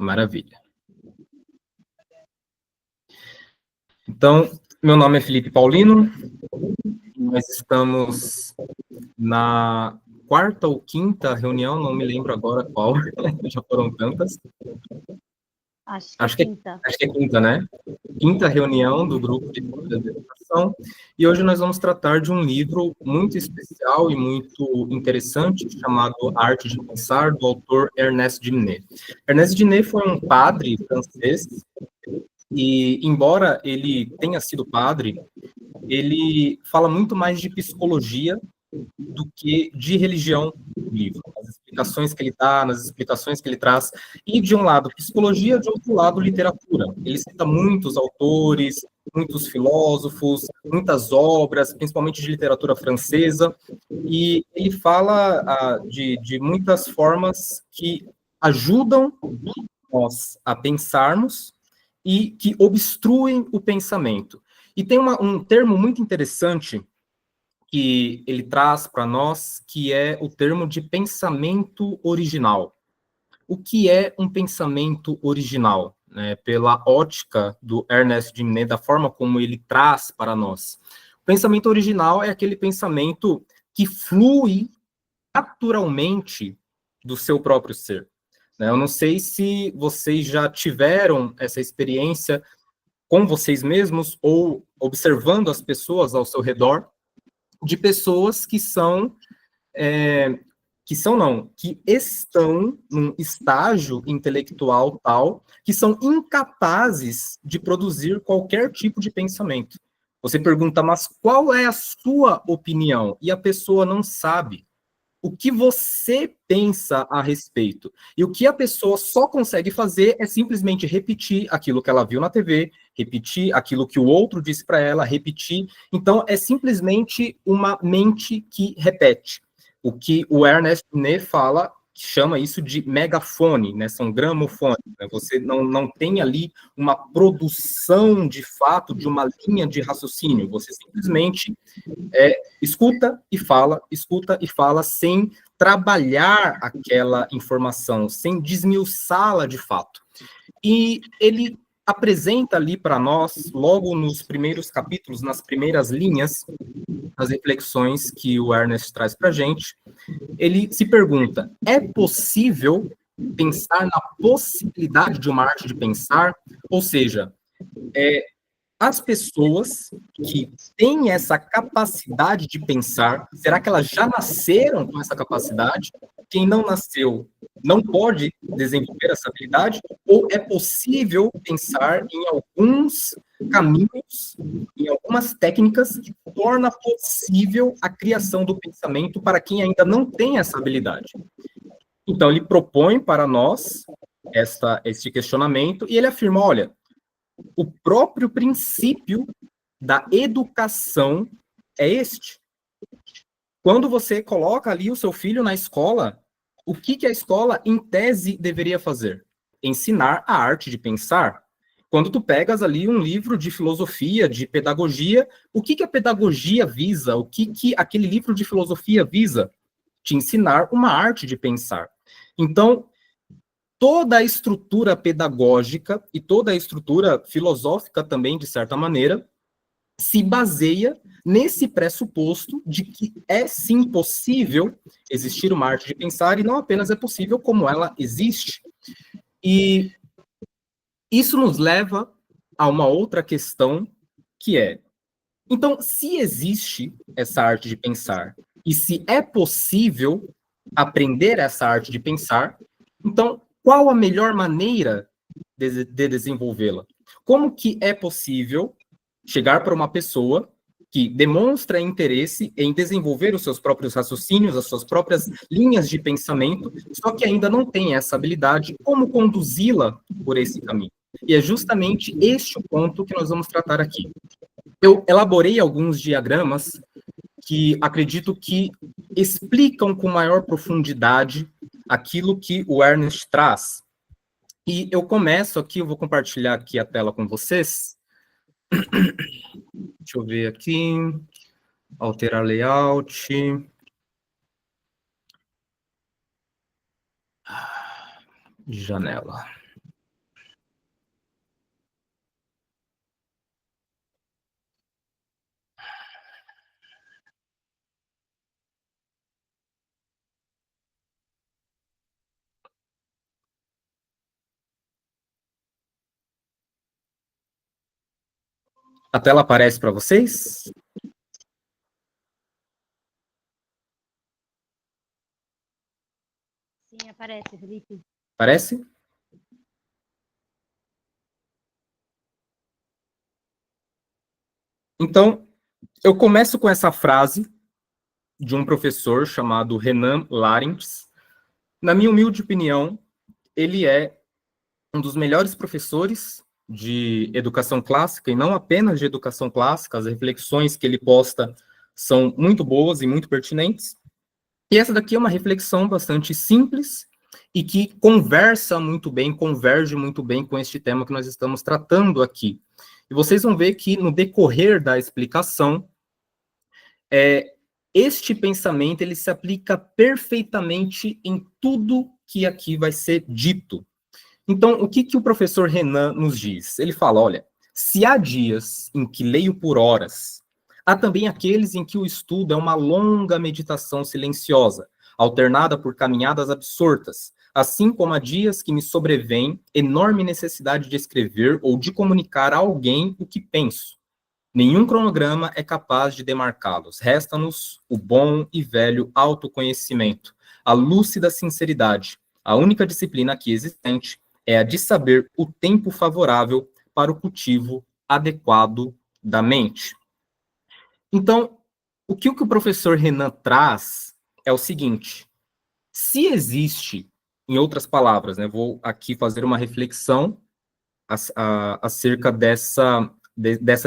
Maravilha. Então, meu nome é Felipe Paulino, nós estamos na quarta ou quinta reunião, não me lembro agora qual, já foram tantas. Acho que é quinta, né? Quinta reunião do grupo de educação, e hoje nós vamos tratar de um livro muito especial e muito interessante, chamado Arte de Pensar, do autor Ernest Diminet. Ernest Diminet foi um padre francês, e embora ele tenha sido padre, ele fala muito mais de psicologia do que de religião no livro. As explicações que ele dá, nas explicações que ele traz, e de um lado psicologia, de outro lado literatura. Ele cita muitos autores, muitos filósofos, muitas obras, principalmente de literatura francesa, e ele fala de muitas formas que ajudam nós a pensarmos e que obstruem o pensamento. E tem um termo muito interessante que ele traz para nós, que é o termo de pensamento original. O que é um pensamento original? Né, pela ótica do Ernest Diminet, da forma como ele traz para nós. O pensamento original é aquele pensamento que flui naturalmente do seu próprio ser. Né, eu não sei se vocês já tiveram essa experiência com vocês mesmos ou observando as pessoas ao seu redor, de pessoas que estão num estágio intelectual tal, que são incapazes de produzir qualquer tipo de pensamento. Você pergunta, mas qual é a sua opinião? E a pessoa não sabe o que você pensa a respeito. E o que a pessoa só consegue fazer é simplesmente repetir aquilo que ela viu na TV, repetir aquilo que o outro disse para ela, repetir. Então, é simplesmente uma mente que repete. O que o Ernest Diminet fala, chama isso de megafone, né? São gramofones. Né? Você não tem ali uma produção, de fato, de uma linha de raciocínio. Você simplesmente escuta e fala, sem trabalhar aquela informação, sem desmiuçá-la de fato. E ele apresenta ali para nós, logo nos primeiros capítulos, nas primeiras linhas, as reflexões que o Ernest traz para a gente. Ele se pergunta, é possível pensar na possibilidade de uma arte de pensar? Ou seja, as pessoas que têm essa capacidade de pensar, será que elas já nasceram com essa capacidade? Quem não nasceu não pode desenvolver essa habilidade? Ou é possível pensar em alguns caminhos, em algumas técnicas que torna possível a criação do pensamento para quem ainda não tem essa habilidade? Então, ele propõe para nós este questionamento e ele afirma, olha, o próprio princípio da educação é este. Quando você coloca ali o seu filho na escola, o que a escola, em tese, deveria fazer? Ensinar a arte de pensar. Quando tu pegas ali um livro de filosofia, de pedagogia, o que a pedagogia visa? O que aquele livro de filosofia visa? Te ensinar uma arte de pensar. Então, toda a estrutura pedagógica e toda a estrutura filosófica também, de certa maneira, se baseia nesse pressuposto de que é sim possível existir uma arte de pensar, e não apenas é possível, como ela existe. E isso nos leva a uma outra questão, que é, então, se existe essa arte de pensar, e se é possível aprender essa arte de pensar, então, qual a melhor maneira de desenvolvê-la? Como que é possível chegar para uma pessoa que demonstra interesse em desenvolver os seus próprios raciocínios, as suas próprias linhas de pensamento, só que ainda não tem essa habilidade, como conduzi-la por esse caminho? E é justamente este o ponto que nós vamos tratar aqui. Eu elaborei alguns diagramas que acredito que explicam com maior profundidade aquilo que o Ernest traz. E eu começo aqui, eu vou compartilhar aqui a tela com vocês. Deixa eu ver aqui. Alterar layout. Janela. A tela aparece para vocês? Sim, aparece, Felipe. Aparece? Então, eu começo com essa frase de um professor chamado Renan Larentz. Na minha humilde opinião, ele é um dos melhores professores de educação clássica, e não apenas de educação clássica, as reflexões que ele posta são muito boas e muito pertinentes. E essa daqui é uma reflexão bastante simples e que conversa muito bem, converge muito bem com este tema que nós estamos tratando aqui. E vocês vão ver que no decorrer da explicação, este pensamento ele se aplica perfeitamente em tudo que aqui vai ser dito. Então, o que o professor Renan nos diz? Ele fala, olha, se há dias em que leio por horas, há também aqueles em que o estudo é uma longa meditação silenciosa, alternada por caminhadas absortas, assim como há dias que me sobrevém enorme necessidade de escrever ou de comunicar a alguém o que penso. Nenhum cronograma é capaz de demarcá-los. Resta-nos o bom e velho autoconhecimento, a lúcida sinceridade. A única disciplina aqui existente é a de saber o tempo favorável para o cultivo adequado da mente. Então, o que o professor Renan traz é o seguinte: se existe, em outras palavras, né, vou aqui fazer uma reflexão acerca dessa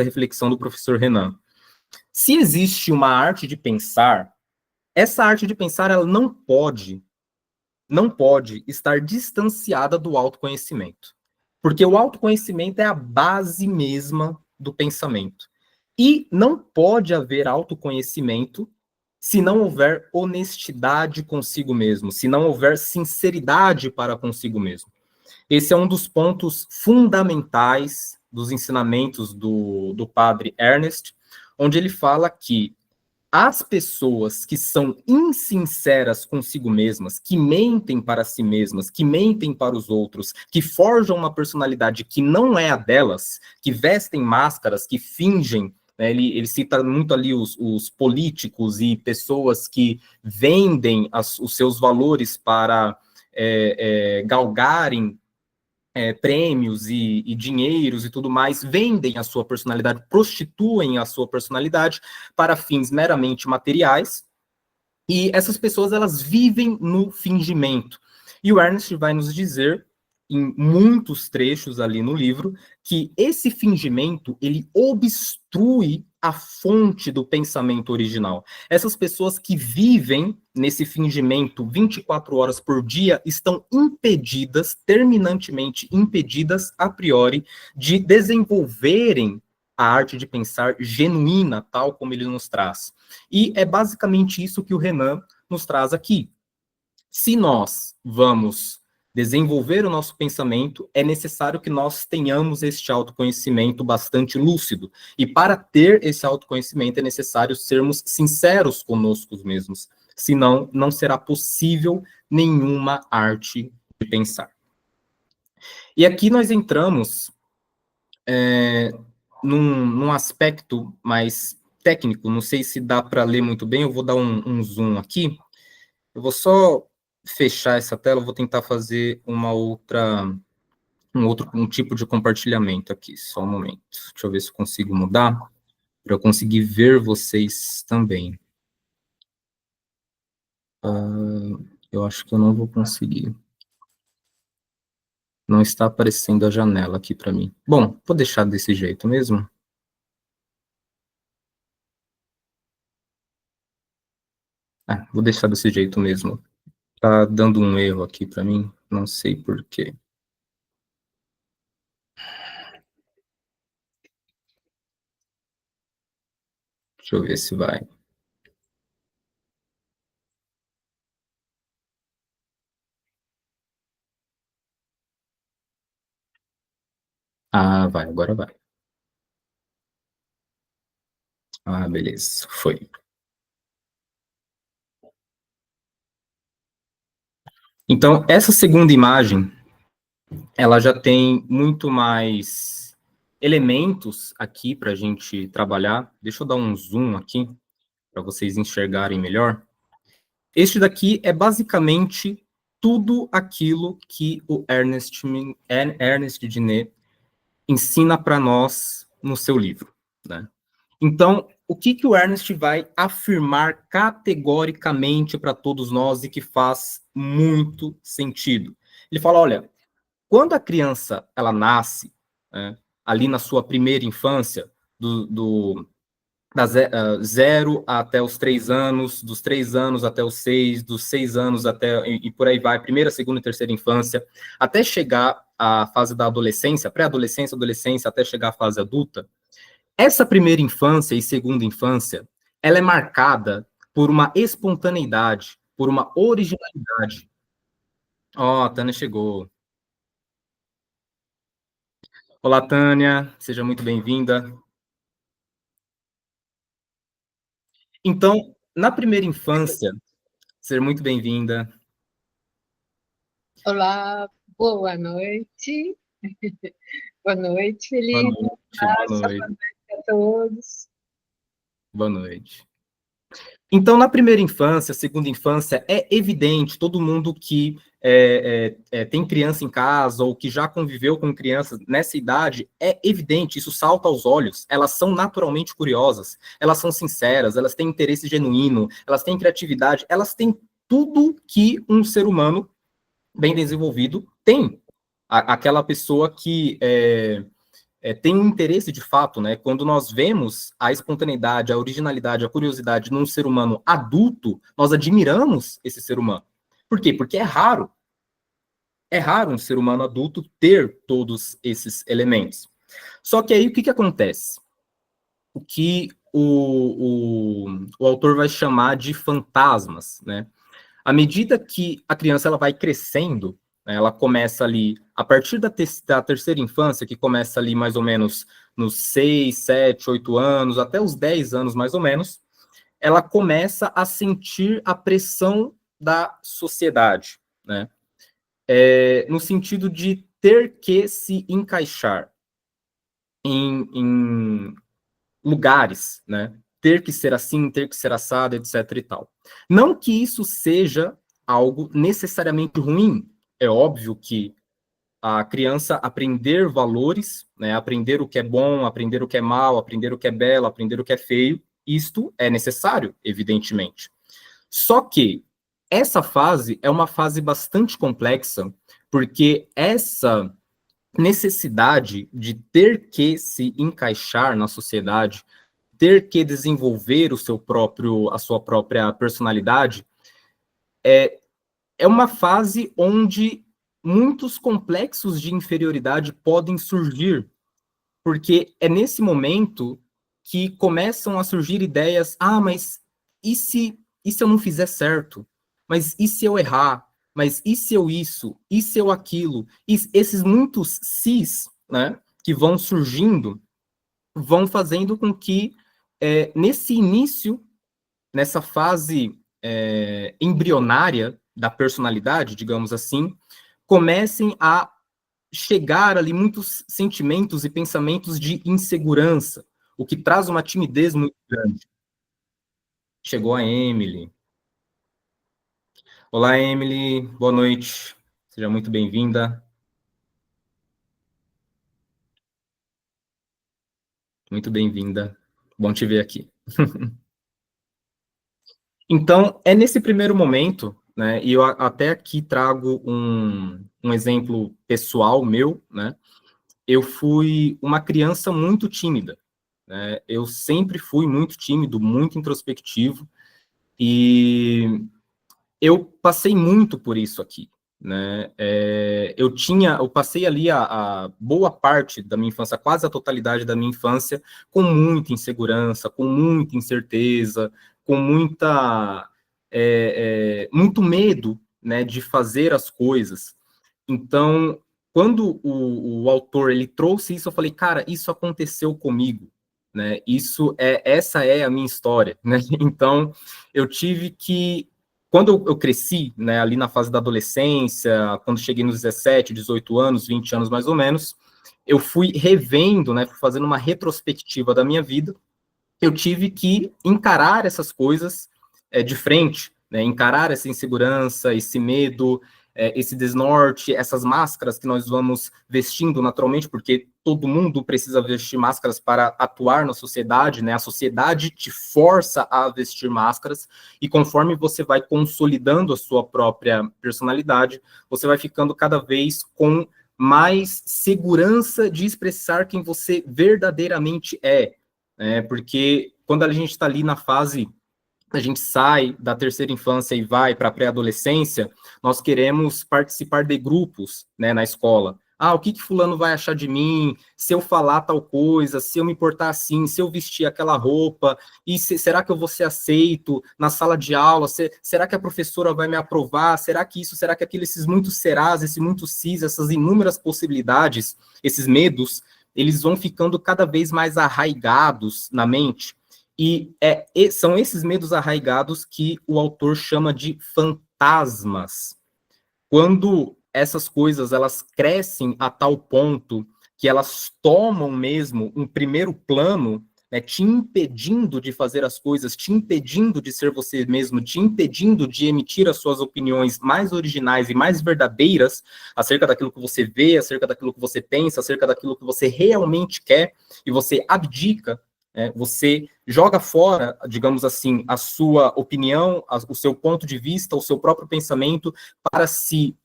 reflexão do professor Renan. Se existe uma arte de pensar, essa arte de pensar ela não pode estar distanciada do autoconhecimento. Porque o autoconhecimento é a base mesma do pensamento. E não pode haver autoconhecimento se não houver honestidade consigo mesmo, se não houver sinceridade para consigo mesmo. Esse é um dos pontos fundamentais dos ensinamentos do padre Ernest, onde ele fala que as pessoas que são insinceras consigo mesmas, que mentem para si mesmas, que mentem para os outros, que forjam uma personalidade que não é a delas, que vestem máscaras, que fingem, né, ele cita muito ali os políticos e pessoas que vendem os seus valores para galgarem prêmios e dinheiros e tudo mais, vendem a sua personalidade, prostituem a sua personalidade para fins meramente materiais, e essas pessoas, elas vivem no fingimento. E o Ernest vai nos dizer, em muitos trechos ali no livro, que esse fingimento, ele obstrui a fonte do pensamento original. Essas pessoas que vivem nesse fingimento 24 horas por dia estão impedidas, terminantemente impedidas, a priori, de desenvolverem a arte de pensar genuína, tal como ele nos traz. E é basicamente isso que o Renan nos traz aqui. Se nós vamos desenvolver o nosso pensamento, é necessário que nós tenhamos este autoconhecimento bastante lúcido. E para ter esse autoconhecimento, é necessário sermos sinceros conosco mesmos. Senão, não será possível nenhuma arte de pensar. E aqui nós entramos num aspecto mais técnico, não sei se dá para ler muito bem, eu vou dar um zoom aqui. Eu vou só fechar essa tela, eu vou tentar fazer um tipo de compartilhamento aqui, só um momento. Deixa eu ver se eu consigo mudar, para eu conseguir ver vocês também. Eu acho que eu não vou conseguir. Não está aparecendo a janela aqui para mim. Bom, vou deixar desse jeito mesmo. Vou deixar desse jeito mesmo. Tá dando um erro aqui para mim, não sei por quê. Deixa eu ver se vai. Vai, agora vai. Beleza, foi. Então, essa segunda imagem, ela já tem muito mais elementos aqui para a gente trabalhar. Deixa eu dar um zoom aqui para vocês enxergarem melhor. Este daqui é basicamente tudo aquilo que o Ernest Diner ensina para nós no seu livro, né? Então, o que o Ernest vai afirmar categoricamente para todos nós e que faz muito sentido? Ele fala, olha, quando a criança ela nasce, né, ali na sua primeira infância, da 0 até os 3 anos, dos 3 anos até os 6, dos 6 anos até, e por aí vai, primeira, segunda e terceira infância, até chegar à fase da adolescência, pré-adolescência, adolescência, até chegar à fase adulta, essa primeira infância e segunda infância, ela é marcada por uma espontaneidade, por uma originalidade. Ó, a Tânia chegou. Olá, Tânia, seja muito bem-vinda. Então, na primeira infância, seja muito bem-vinda. Olá, boa noite. Boa noite, Boa Felipe. noite, boa Boa noite, noite a todos. boa noite. Então, na primeira infância, segunda infância, é evidente, todo mundo que tem criança em casa ou que já conviveu com crianças nessa idade, é evidente, isso salta aos olhos. Elas são naturalmente curiosas, elas são sinceras, elas têm interesse genuíno, elas têm criatividade, elas têm tudo que um ser humano bem desenvolvido tem. Aquela pessoa que tem um interesse de fato, né? Quando nós vemos a espontaneidade, a originalidade, a curiosidade num ser humano adulto, nós admiramos esse ser humano. Por quê? Porque é raro. É raro um ser humano adulto ter todos esses elementos. Só que aí o que acontece? O que o autor vai chamar de fantasmas, né? À medida que a criança ela vai crescendo, né, ela começa ali, a partir da terceira infância, que começa ali mais ou menos nos 6, 7, 8 anos, até os 10 anos mais ou menos, ela começa a sentir a pressão da sociedade, né? No sentido de ter que se encaixar em lugares, né? Ter que ser assim, ter que ser assado, etc e tal. Não que isso seja algo necessariamente ruim. É óbvio que a criança aprender valores, né, aprender o que é bom, aprender o que é mal, aprender o que é belo, aprender o que é feio, isto é necessário, evidentemente. Só que essa fase é uma fase bastante complexa, porque essa necessidade de ter que se encaixar na sociedade, ter que desenvolver a sua própria personalidade, é uma fase onde muitos complexos de inferioridade podem surgir, porque é nesse momento que começam a surgir ideias, mas e se eu não fizer certo? Mas e se eu errar? Mas e se eu isso? E se eu aquilo? E esses muitos sis, né, que vão surgindo, vão fazendo com que nesse início, nessa fase embrionária da personalidade, digamos assim, comecem a chegar ali muitos sentimentos e pensamentos de insegurança, o que traz uma timidez muito grande. Chegou a Emily. Olá, Emily, boa noite. Seja muito bem-vinda. Muito bem-vinda. Bom te ver aqui. Então, é nesse primeiro momento, né, e eu até aqui trago um exemplo pessoal meu, né, eu fui uma criança muito tímida, né, eu sempre fui muito tímido, muito introspectivo, e eu passei muito por isso aqui, né, eu passei ali a boa parte da minha infância, quase a totalidade da minha infância, com muita insegurança, com muita incerteza, com muito medo, né, de fazer as coisas. Então, quando o autor ele trouxe isso, eu falei, cara, isso aconteceu comigo, né? Essa é a minha história, né? Então, eu tive que quando eu cresci, né, ali na fase da adolescência, quando cheguei nos 17, 18 anos, 20 anos mais ou menos, eu fui revendo, né, fazendo uma retrospectiva da minha vida, eu tive que encarar essas coisas de frente, né, encarar essa insegurança, esse medo, esse desnorte, essas máscaras que nós vamos vestindo naturalmente, porque todo mundo precisa vestir máscaras para atuar na sociedade, né? A sociedade te força a vestir máscaras, e conforme você vai consolidando a sua própria personalidade, você vai ficando cada vez com mais segurança de expressar quem você verdadeiramente é, né? Porque quando a gente está ali na fase, a gente sai da terceira infância e vai para a pré-adolescência, nós queremos participar de grupos, né, na escola. Ah, o que fulano vai achar de mim, se eu falar tal coisa, se eu me portar assim, se eu vestir aquela roupa, e será que eu vou ser aceito na sala de aula, será que a professora vai me aprovar, será que isso, será que aquilo, esses muitos serás, esse muitos sis, essas inúmeras possibilidades, esses medos, eles vão ficando cada vez mais arraigados na mente, e são esses medos arraigados que o autor chama de fantasmas. Quando essas coisas elas crescem a tal ponto que elas tomam mesmo um primeiro plano, né, te impedindo de fazer as coisas, te impedindo de ser você mesmo, te impedindo de emitir as suas opiniões mais originais e mais verdadeiras acerca daquilo que você vê, acerca daquilo que você pensa, acerca daquilo que você realmente quer, e você abdica, você joga fora, digamos assim, a sua opinião, o seu ponto de vista, o seu próprio pensamento, para se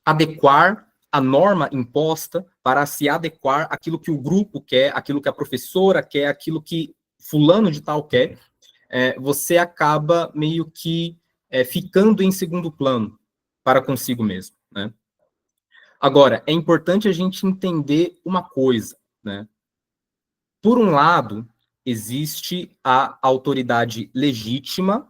adequar à norma imposta, para se adequar àquilo que o grupo quer, aquilo que a professora quer, aquilo que fulano de tal quer, você acaba meio que ficando em segundo plano para consigo mesmo, né? Agora, é importante a gente entender uma coisa, né? Por um lado, existe a autoridade legítima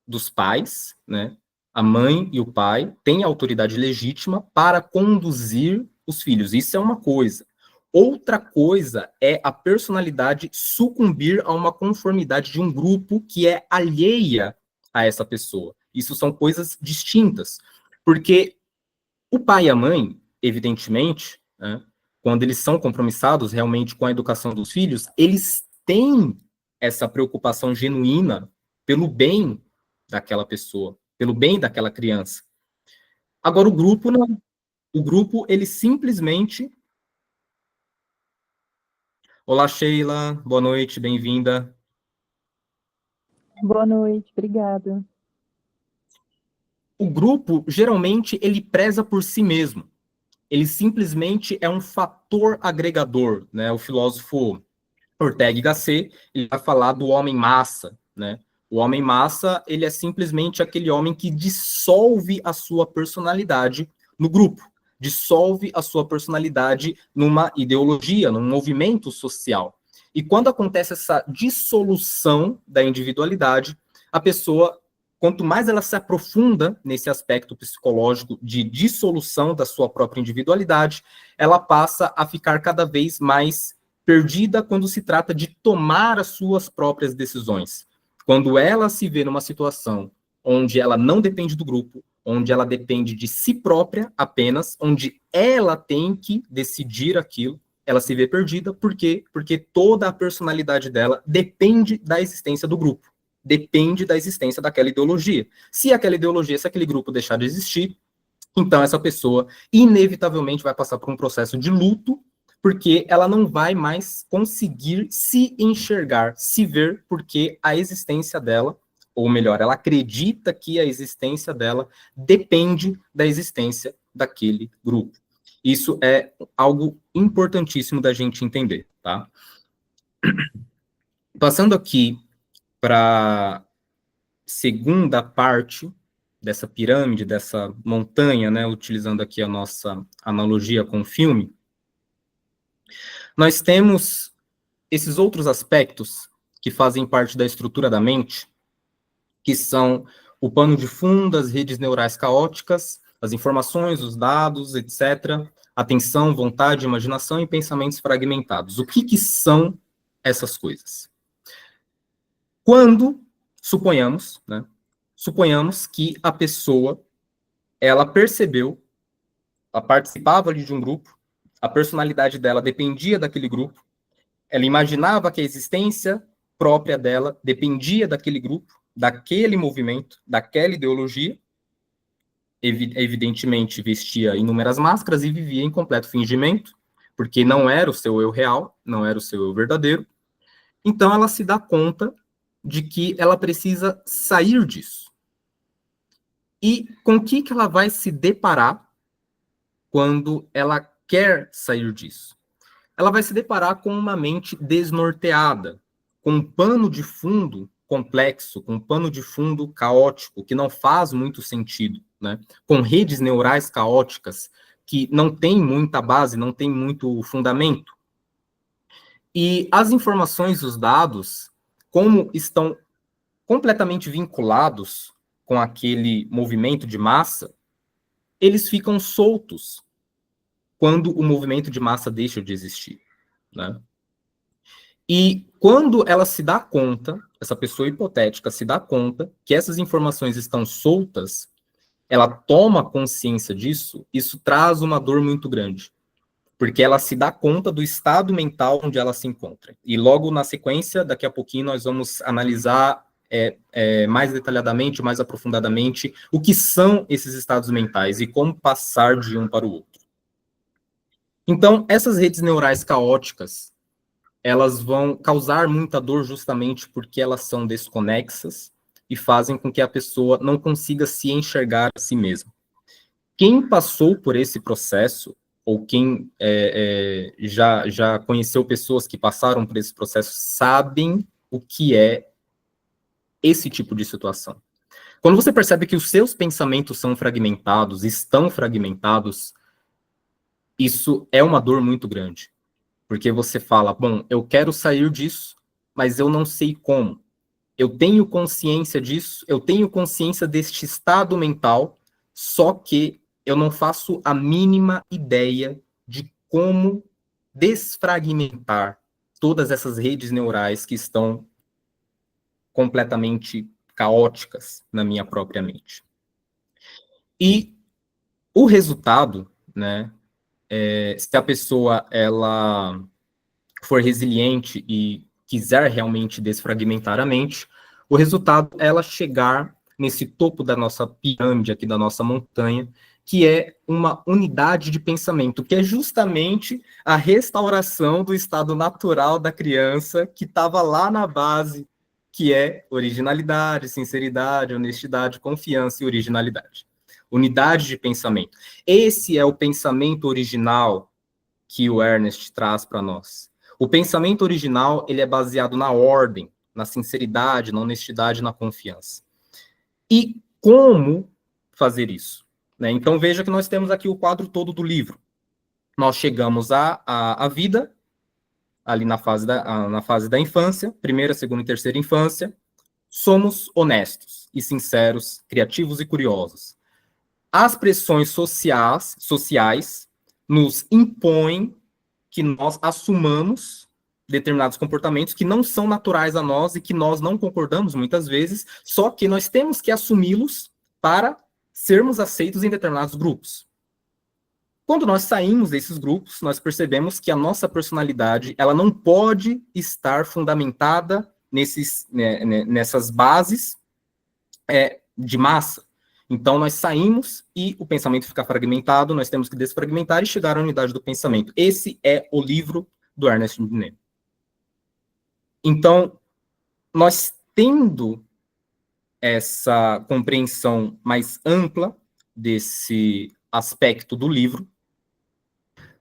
dos pais, né? A mãe e o pai têm autoridade legítima para conduzir os filhos. Isso é uma coisa. Outra coisa é a personalidade sucumbir a uma conformidade de um grupo que é alheia a essa pessoa. Isso são coisas distintas. Porque o pai e a mãe, evidentemente, né, quando eles são compromissados realmente com a educação dos filhos, eles têm essa preocupação genuína pelo bem daquela pessoa, pelo bem daquela criança. Agora, o grupo não. O grupo, ele simplesmente... Olá, Sheila, boa noite, bem-vinda. Boa noite, obrigada. O grupo, geralmente, ele preza por si mesmo. Ele simplesmente é um fator agregador, né? O filósofo Ortega y Gasset, ele vai falar do homem massa, né? O homem massa, ele é simplesmente aquele homem que dissolve a sua personalidade no grupo, dissolve a sua personalidade numa ideologia, num movimento social. E quando acontece essa dissolução da individualidade, a pessoa, quanto mais ela se aprofunda nesse aspecto psicológico de dissolução da sua própria individualidade, ela passa a ficar cada vez mais perdida quando se trata de tomar as suas próprias decisões. Quando ela se vê numa situação onde ela não depende do grupo, onde ela depende de si própria apenas, onde ela tem que decidir aquilo, ela se vê perdida. Por quê? Porque toda a personalidade dela depende da existência do grupo, depende da existência daquela ideologia. Se aquela ideologia, se aquele grupo deixar de existir, então essa pessoa inevitavelmente vai passar por um processo de luto, porque ela não vai mais conseguir se enxergar, se ver, porque a existência dela, ou melhor, ela acredita que a existência dela depende da existência daquele grupo. Isso é algo importantíssimo da gente entender, tá? Passando aqui para segunda parte dessa pirâmide, dessa montanha, né, utilizando aqui a nossa analogia com o filme, nós temos esses outros aspectos que fazem parte da estrutura da mente, que são o pano de fundo, as redes neurais caóticas, as informações, os dados, etc., atenção, vontade, imaginação e pensamentos fragmentados. O que são essas coisas? Quando, suponhamos, né, suponhamos que a pessoa, ela percebeu, ela participava ali de um grupo, a personalidade dela dependia daquele grupo, ela imaginava que a existência própria dela dependia daquele grupo, daquele movimento, daquela ideologia, evidentemente vestia inúmeras máscaras e vivia em completo fingimento, porque não era o seu eu real, não era o seu eu verdadeiro. Então ela se dá conta de que ela precisa sair disso. E com o que ela vai se deparar quando ela quer sair disso? Ela vai se deparar com uma mente desnorteada, com um pano de fundo complexo, com um pano de fundo caótico, que não faz muito sentido, né? Com redes neurais caóticas que não têm muita base, não têm muito fundamento. E as informações, os dados, como estão completamente vinculados com aquele movimento de massa, eles ficam soltos quando o movimento de massa deixa de existir, né? E quando ela se dá conta, essa pessoa hipotética se dá conta que essas informações estão soltas, ela toma consciência disso, isso traz uma dor muito grande, porque ela se dá conta do estado mental onde ela se encontra. E logo na sequência, daqui a pouquinho, nós vamos analisar mais detalhadamente, mais aprofundadamente, o que são esses estados mentais e como passar de um para o outro. Então, essas redes neurais caóticas, elas vão causar muita dor justamente porque elas são desconexas e fazem com que a pessoa não consiga se enxergar a si mesma. Quem passou por esse processo, ou quem já conheceu pessoas que passaram por esse processo, sabem o que é esse tipo de situação. Quando você percebe que os seus pensamentos são fragmentados, estão fragmentados, isso é uma dor muito grande. Porque você fala, bom, eu quero sair disso, mas eu não sei como. Eu tenho consciência disso, eu tenho consciência deste estado mental, só que eu não faço a mínima ideia de como desfragmentar todas essas redes neurais que estão completamente caóticas na minha própria mente. E o resultado, né, se a pessoa ela for resiliente e quiser realmente desfragmentar a mente, o resultado é ela chegar nesse topo da nossa pirâmide aqui, da nossa montanha, que é uma unidade de pensamento, que é justamente a restauração do estado natural da criança que estava lá na base, que é originalidade, sinceridade, honestidade, confiança e originalidade. Unidade de pensamento. Esse é o pensamento original que o Ernest traz para nós. O pensamento original, ele é baseado na ordem, na sinceridade, na honestidade, na confiança. E como fazer isso? Né? Então, veja que nós temos aqui o quadro todo do livro. Nós chegamos à vida, ali na fase da infância, primeira, segunda e terceira infância. Somos honestos e sinceros, criativos e curiosos. As pressões sociais nos impõem que nós assumamos determinados comportamentos que não são naturais a nós e que nós não concordamos muitas vezes, só que nós temos que assumi-los para sermos aceitos em determinados grupos. Quando nós saímos desses grupos, nós percebemos que a nossa personalidade ela não pode estar fundamentada nessas bases de massa. Então, nós saímos e o pensamento fica fragmentado, nós temos que desfragmentar e chegar à unidade do pensamento. Esse é o livro do Ernest Benet. Então, nós tendo essa compreensão mais ampla desse aspecto do livro,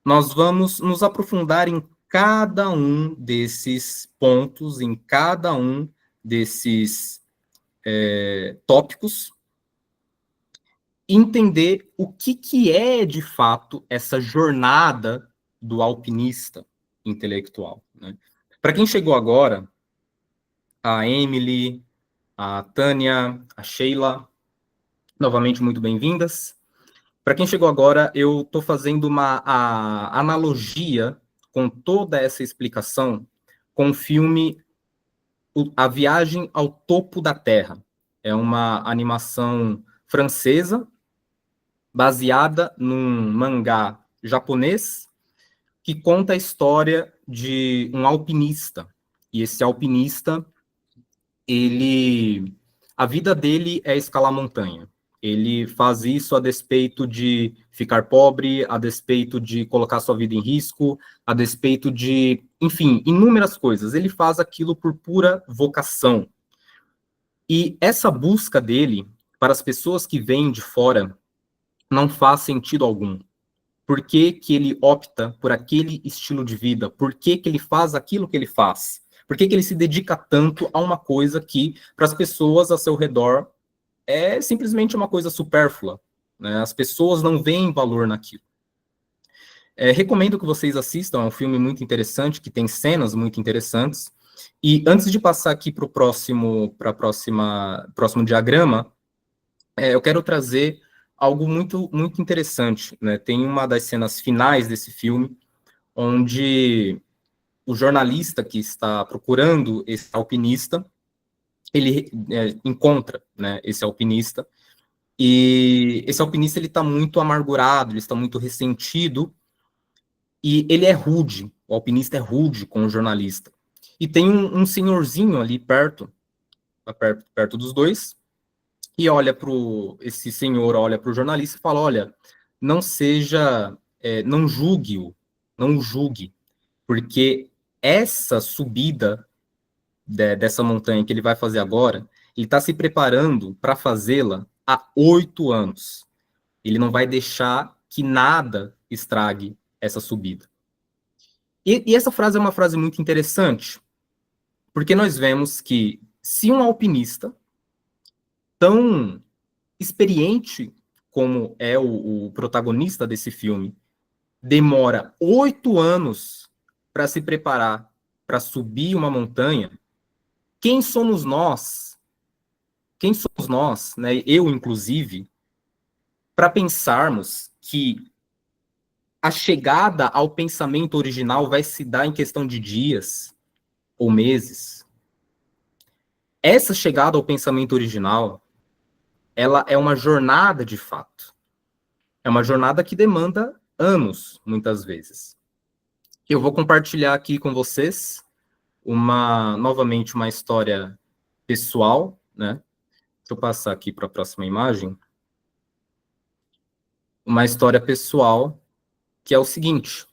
nós vamos nos aprofundar em cada um desses pontos, em cada um desses tópicos, entender o que é, de fato, essa jornada do alpinista intelectual. Né? Para quem chegou agora, a Emily, a Tânia, a Sheila, novamente muito bem-vindas. Para quem chegou agora, eu estou fazendo uma analogia com toda essa explicação com o filme A Viagem ao Topo da Terra. É uma animação francesa, baseada num mangá japonês, que conta a história de um alpinista. E esse alpinista, a vida dele é escalar montanha. Ele faz isso a despeito de ficar pobre, a despeito de colocar sua vida em risco, a despeito de, enfim, inúmeras coisas. Ele faz aquilo por pura vocação. E essa busca dele, para as pessoas que vêm de fora, não faz sentido algum. Por que que ele opta por aquele estilo de vida? Por que que ele faz aquilo que ele faz? Por que que ele se dedica tanto a uma coisa que, para as pessoas ao seu redor, é simplesmente uma coisa supérflua, né? As pessoas não veem valor naquilo. Recomendo que vocês assistam, é um filme muito interessante, que tem cenas muito interessantes. E antes de passar aqui para o próximo diagrama, eu quero trazer algo muito, muito interessante, né? Tem uma das cenas finais desse filme, onde o jornalista que está procurando esse alpinista, ele encontra, né, esse alpinista, e esse alpinista ele está muito amargurado, ele está muito ressentido, e ele é rude, o alpinista é rude com o jornalista. E tem um senhorzinho ali perto dos dois, e esse senhor olha para o jornalista e fala, olha, não seja, não julgue-o, não o julgue, porque essa subida dessa montanha que ele vai fazer agora, ele está se preparando para fazê-la há 8 anos. Ele não vai deixar que nada estrague essa subida. E essa frase é uma frase muito interessante, porque nós vemos que se um alpinista tão experiente como é o protagonista desse filme, demora 8 anos para se preparar para subir uma montanha, quem somos nós? Quem somos nós, né, eu inclusive, para pensarmos que a chegada ao pensamento original vai se dar em questão de dias ou meses? Essa chegada ao pensamento original, ela é uma jornada de fato. É uma jornada que demanda anos, muitas vezes. Eu vou compartilhar aqui com vocês novamente uma história pessoal, né? Deixa eu passar aqui para a próxima imagem. Uma história pessoal que é o seguinte.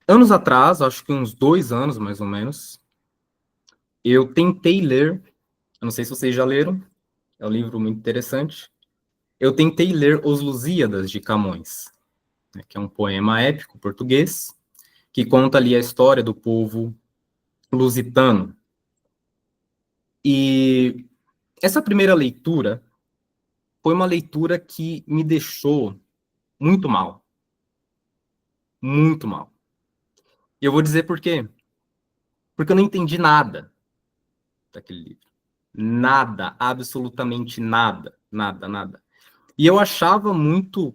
Anos atrás, acho que uns 2 anos mais ou menos, eu tentei ler, eu não sei se vocês já leram, é um livro muito interessante, eu tentei ler Os Lusíadas de Camões, né, que é um poema épico português, que conta ali a história do povo lusitano. E essa primeira leitura foi uma leitura que me deixou muito mal. Muito mal. E eu vou dizer por quê. Porque eu não entendi nada daquele livro. Nada, absolutamente nada, nada, nada. E eu achava muito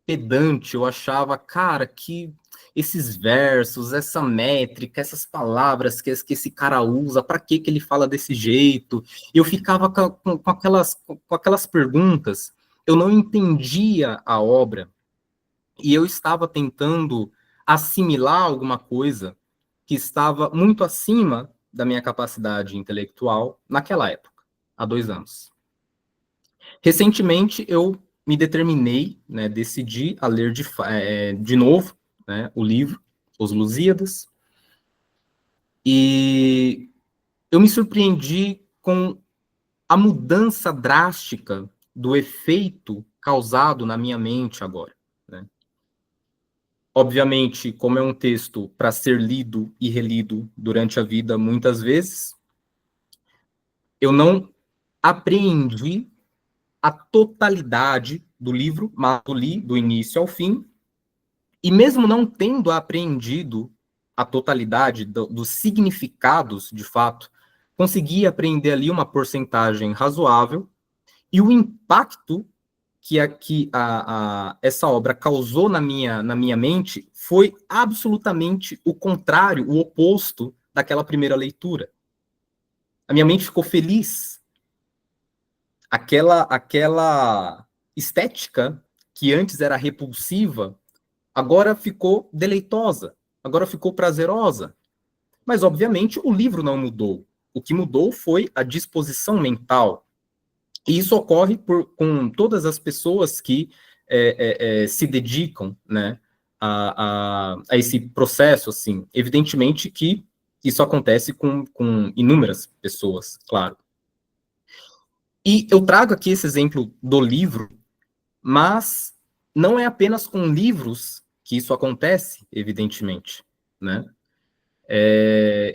pedante, eu achava, cara, que esses versos, essa métrica, essas palavras que esse cara usa, para que ele fala desse jeito? Eu ficava com aquelas perguntas, eu não entendia a obra, e eu estava tentando assimilar alguma coisa que estava muito acima da minha capacidade intelectual naquela época, há 2 anos. Recentemente, eu me determinei, né, decidi a ler de novo, né, o livro, Os Lusíadas, e eu me surpreendi com a mudança drástica do efeito causado na minha mente agora, né? Obviamente, como é um texto para ser lido e relido durante a vida muitas vezes, eu não apreendi a totalidade do livro, mas eu li do início ao fim, e mesmo não tendo apreendido a totalidade dos significados, de fato, consegui apreender ali uma porcentagem razoável, e o impacto que essa obra causou na minha mente foi absolutamente o contrário, o oposto daquela primeira leitura. A minha mente ficou feliz. Aquela estética que antes era repulsiva, agora ficou deleitosa, agora ficou prazerosa. Mas, obviamente, o livro não mudou. O que mudou foi a disposição mental. E isso ocorre com todas as pessoas que se dedicam, né, a esse processo, assim. Evidentemente que isso acontece com inúmeras pessoas, claro. E eu trago aqui esse exemplo do livro, mas não é apenas com livros que isso acontece, evidentemente, né?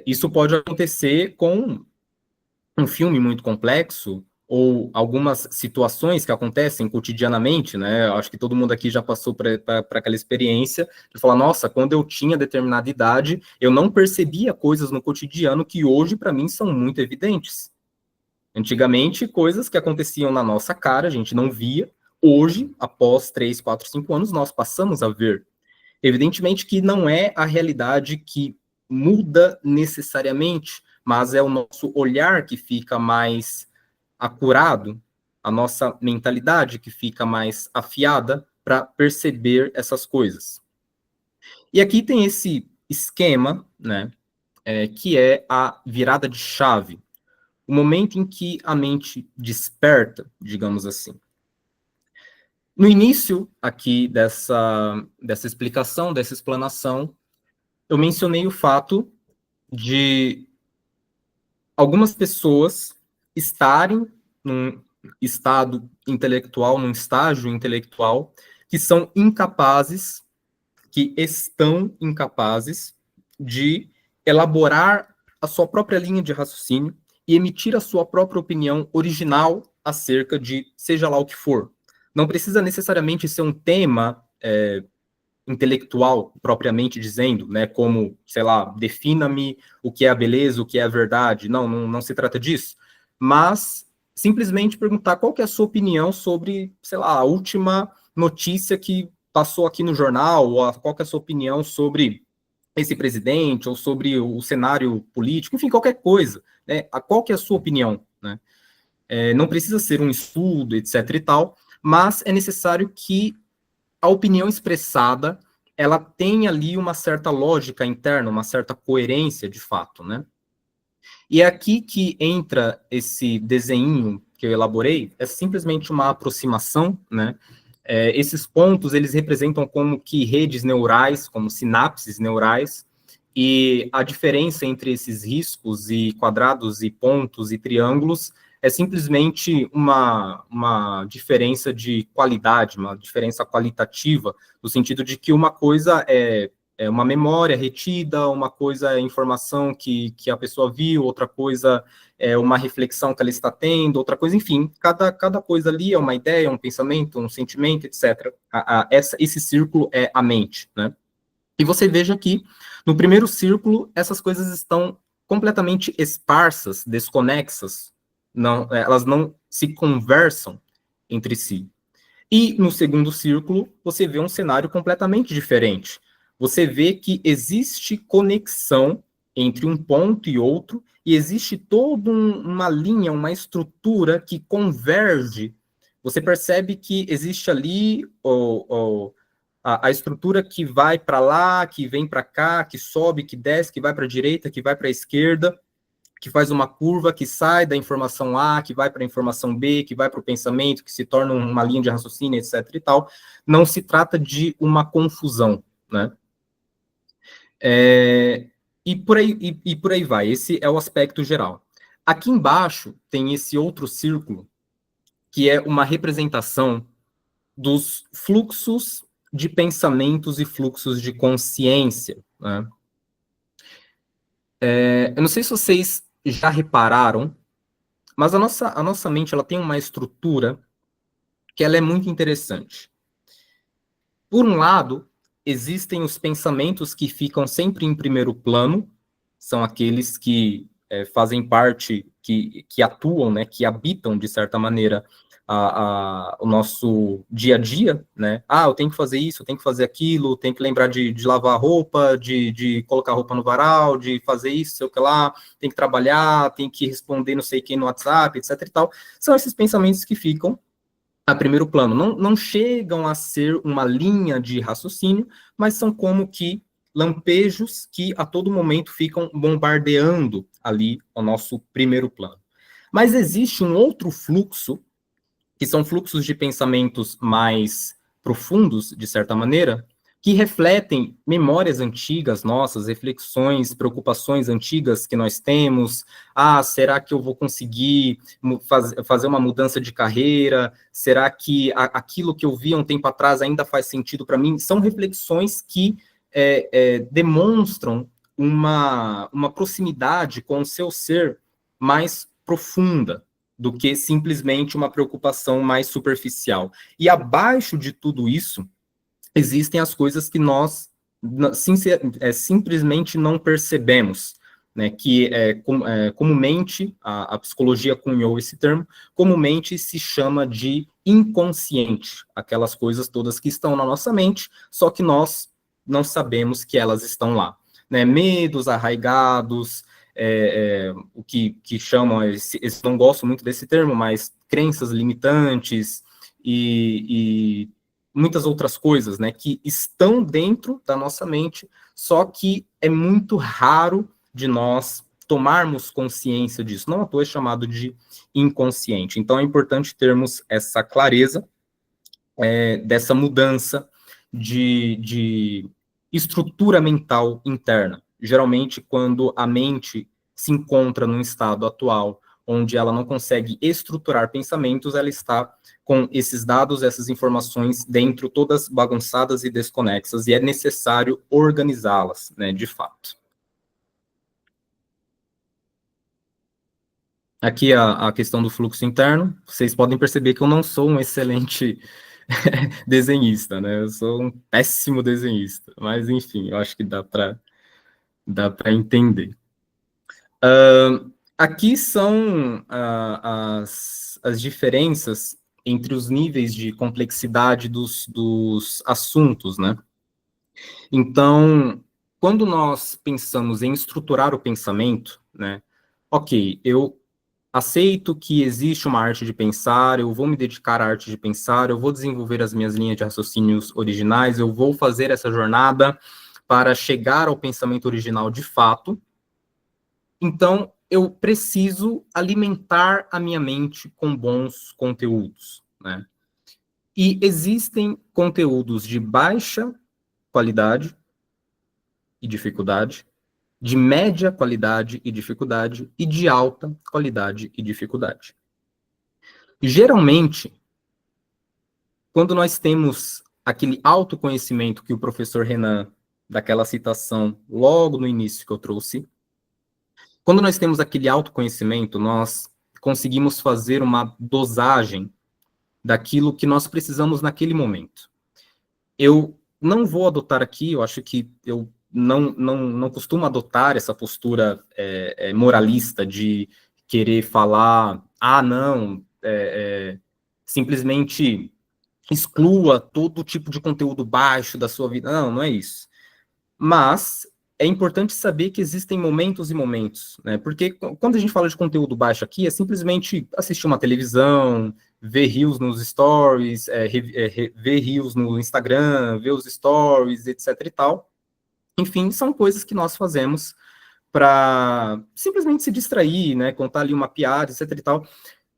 Isso pode acontecer com um filme muito complexo ou algumas situações que acontecem cotidianamente, né? Acho que todo mundo aqui já passou para aquela experiência de falar, nossa, quando eu tinha determinada idade, eu não percebia coisas no cotidiano que hoje, para mim, são muito evidentes. Antigamente, coisas que aconteciam na nossa cara, a gente não via. Hoje, após 3, 4, 5 anos, nós passamos a ver. Evidentemente que não é a realidade que muda necessariamente, mas é o nosso olhar que fica mais acurado, a nossa mentalidade que fica mais afiada para perceber essas coisas. E aqui tem esse esquema, né, que é a virada de chave, o momento em que a mente desperta, digamos assim. No início aqui dessa explicação, dessa explanação, eu mencionei o fato de algumas pessoas estarem num estado intelectual, num estágio intelectual, que são incapazes, que estão incapazes de elaborar a sua própria linha de raciocínio e emitir a sua própria opinião original acerca de seja lá o que for. Não precisa necessariamente ser um tema intelectual, propriamente dizendo, né, como, sei lá, defina-me o que é a beleza, o que é a verdade. Não se trata disso. Mas simplesmente perguntar qual que é a sua opinião sobre, sei lá, a última notícia que passou aqui no jornal, ou qual que é a sua opinião sobre esse presidente, ou sobre o cenário político, enfim, qualquer coisa, né? Qual que é a sua opinião, né? Não precisa ser um estudo, etc e tal, mas é necessário que a opinião expressada, ela tem ali uma certa lógica interna, uma certa coerência de fato, né? E é aqui que entra esse desenho que eu elaborei, é simplesmente uma aproximação, né? Esses pontos, eles representam como que redes neurais, como sinapses neurais, e a diferença entre esses riscos e quadrados e pontos e triângulos é simplesmente uma diferença de qualidade, uma diferença qualitativa, no sentido de que uma coisa é uma memória retida, uma coisa é informação que a pessoa viu, outra coisa é uma reflexão que ela está tendo, outra coisa, enfim, cada coisa ali é uma ideia, um pensamento, um sentimento, etc. Esse círculo é a mente, né? E você veja que, no primeiro círculo, essas coisas estão completamente esparsas, desconexas, elas não se conversam entre si. E no segundo círculo, você vê um cenário completamente diferente. Você vê que existe conexão entre um ponto e outro, e existe toda uma linha, uma estrutura que converge. Você percebe que existe ali a estrutura que vai para lá, que vem para cá, que sobe, que desce, que vai para a direita, que vai para a esquerda, que faz uma curva, que sai da informação A, que vai para a informação B, que vai para o pensamento, que se torna uma linha de raciocínio, etc. e tal. Não se trata de uma confusão, né? E por aí vai. Esse é o aspecto geral. Aqui embaixo tem esse outro círculo, que é uma representação dos fluxos de pensamentos e fluxos de consciência, né? Eu não sei se vocês já repararam, mas a nossa mente ela tem uma estrutura que ela é muito interessante. Por um lado, existem os pensamentos que ficam sempre em primeiro plano, são aqueles que fazem parte, que atuam, né, que habitam, de certa maneira, o nosso dia a dia, né? Eu tenho que fazer isso, eu tenho que fazer aquilo, tenho que lembrar de lavar a roupa, de colocar a roupa no varal, de fazer isso, sei o que lá, tem que trabalhar, tem que responder não sei quem no WhatsApp, etc e tal. São esses pensamentos que ficam a primeiro plano. Não chegam a ser uma linha de raciocínio, mas são como que lampejos que a todo momento ficam bombardeando ali o nosso primeiro plano. Mas existe um outro fluxo, que são fluxos de pensamentos mais profundos, de certa maneira, que refletem memórias antigas nossas, reflexões, preocupações antigas que nós temos. Ah, será que eu vou conseguir fazer uma mudança de carreira? Será que aquilo que eu vi há um tempo atrás ainda faz sentido para mim? São reflexões que demonstram uma proximidade com o seu ser mais profunda do que simplesmente uma preocupação mais superficial. E abaixo de tudo isso, existem as coisas que nós simplesmente não percebemos, né, que comumente, a psicologia cunhou esse termo, comumente se chama de inconsciente, aquelas coisas todas que estão na nossa mente, só que nós não sabemos que elas estão lá, né, medos arraigados, o que chamam, não gosto muito desse termo, mas crenças limitantes e muitas outras coisas, né, que estão dentro da nossa mente, só que é muito raro de nós tomarmos consciência disso. Não à toa é chamado de inconsciente. Então é importante termos essa clareza dessa mudança de estrutura mental interna. Geralmente, quando a mente se encontra num estado atual onde ela não consegue estruturar pensamentos, ela está com esses dados, essas informações dentro, todas bagunçadas e desconexas, e é necessário organizá-las, né, de fato. Aqui a questão do fluxo interno, vocês podem perceber que eu não sou um excelente desenhista, né? Eu sou um péssimo desenhista, mas enfim, eu acho que dá para entender. Aqui são as diferenças entre os níveis de complexidade dos assuntos, né? Então, quando nós pensamos em estruturar o pensamento, né? Ok, eu aceito que existe uma arte de pensar, eu vou me dedicar à arte de pensar, eu vou desenvolver as minhas linhas de raciocínios originais, eu vou fazer essa jornada para chegar ao pensamento original de fato. Então, eu preciso alimentar a minha mente com bons conteúdos, né? E existem conteúdos de baixa qualidade e dificuldade, de média qualidade e dificuldade, e de alta qualidade e dificuldade. Geralmente, quando nós temos aquele autoconhecimento que o professor Renan, daquela citação logo no início que eu trouxe, quando nós temos aquele autoconhecimento, nós conseguimos fazer uma dosagem daquilo que nós precisamos naquele momento. Eu não vou adotar aqui, eu acho que eu não costumo adotar essa postura moralista de querer falar, não, simplesmente exclua todo tipo de conteúdo baixo da sua vida. Não é isso. Mas é importante saber que existem momentos e momentos, né? Porque quando a gente fala de conteúdo baixo aqui, é simplesmente assistir uma televisão, ver reels nos stories, ver reels no Instagram, ver os stories, etc e tal. Enfim, são coisas que nós fazemos para simplesmente se distrair, né? Contar ali uma piada, etc e tal.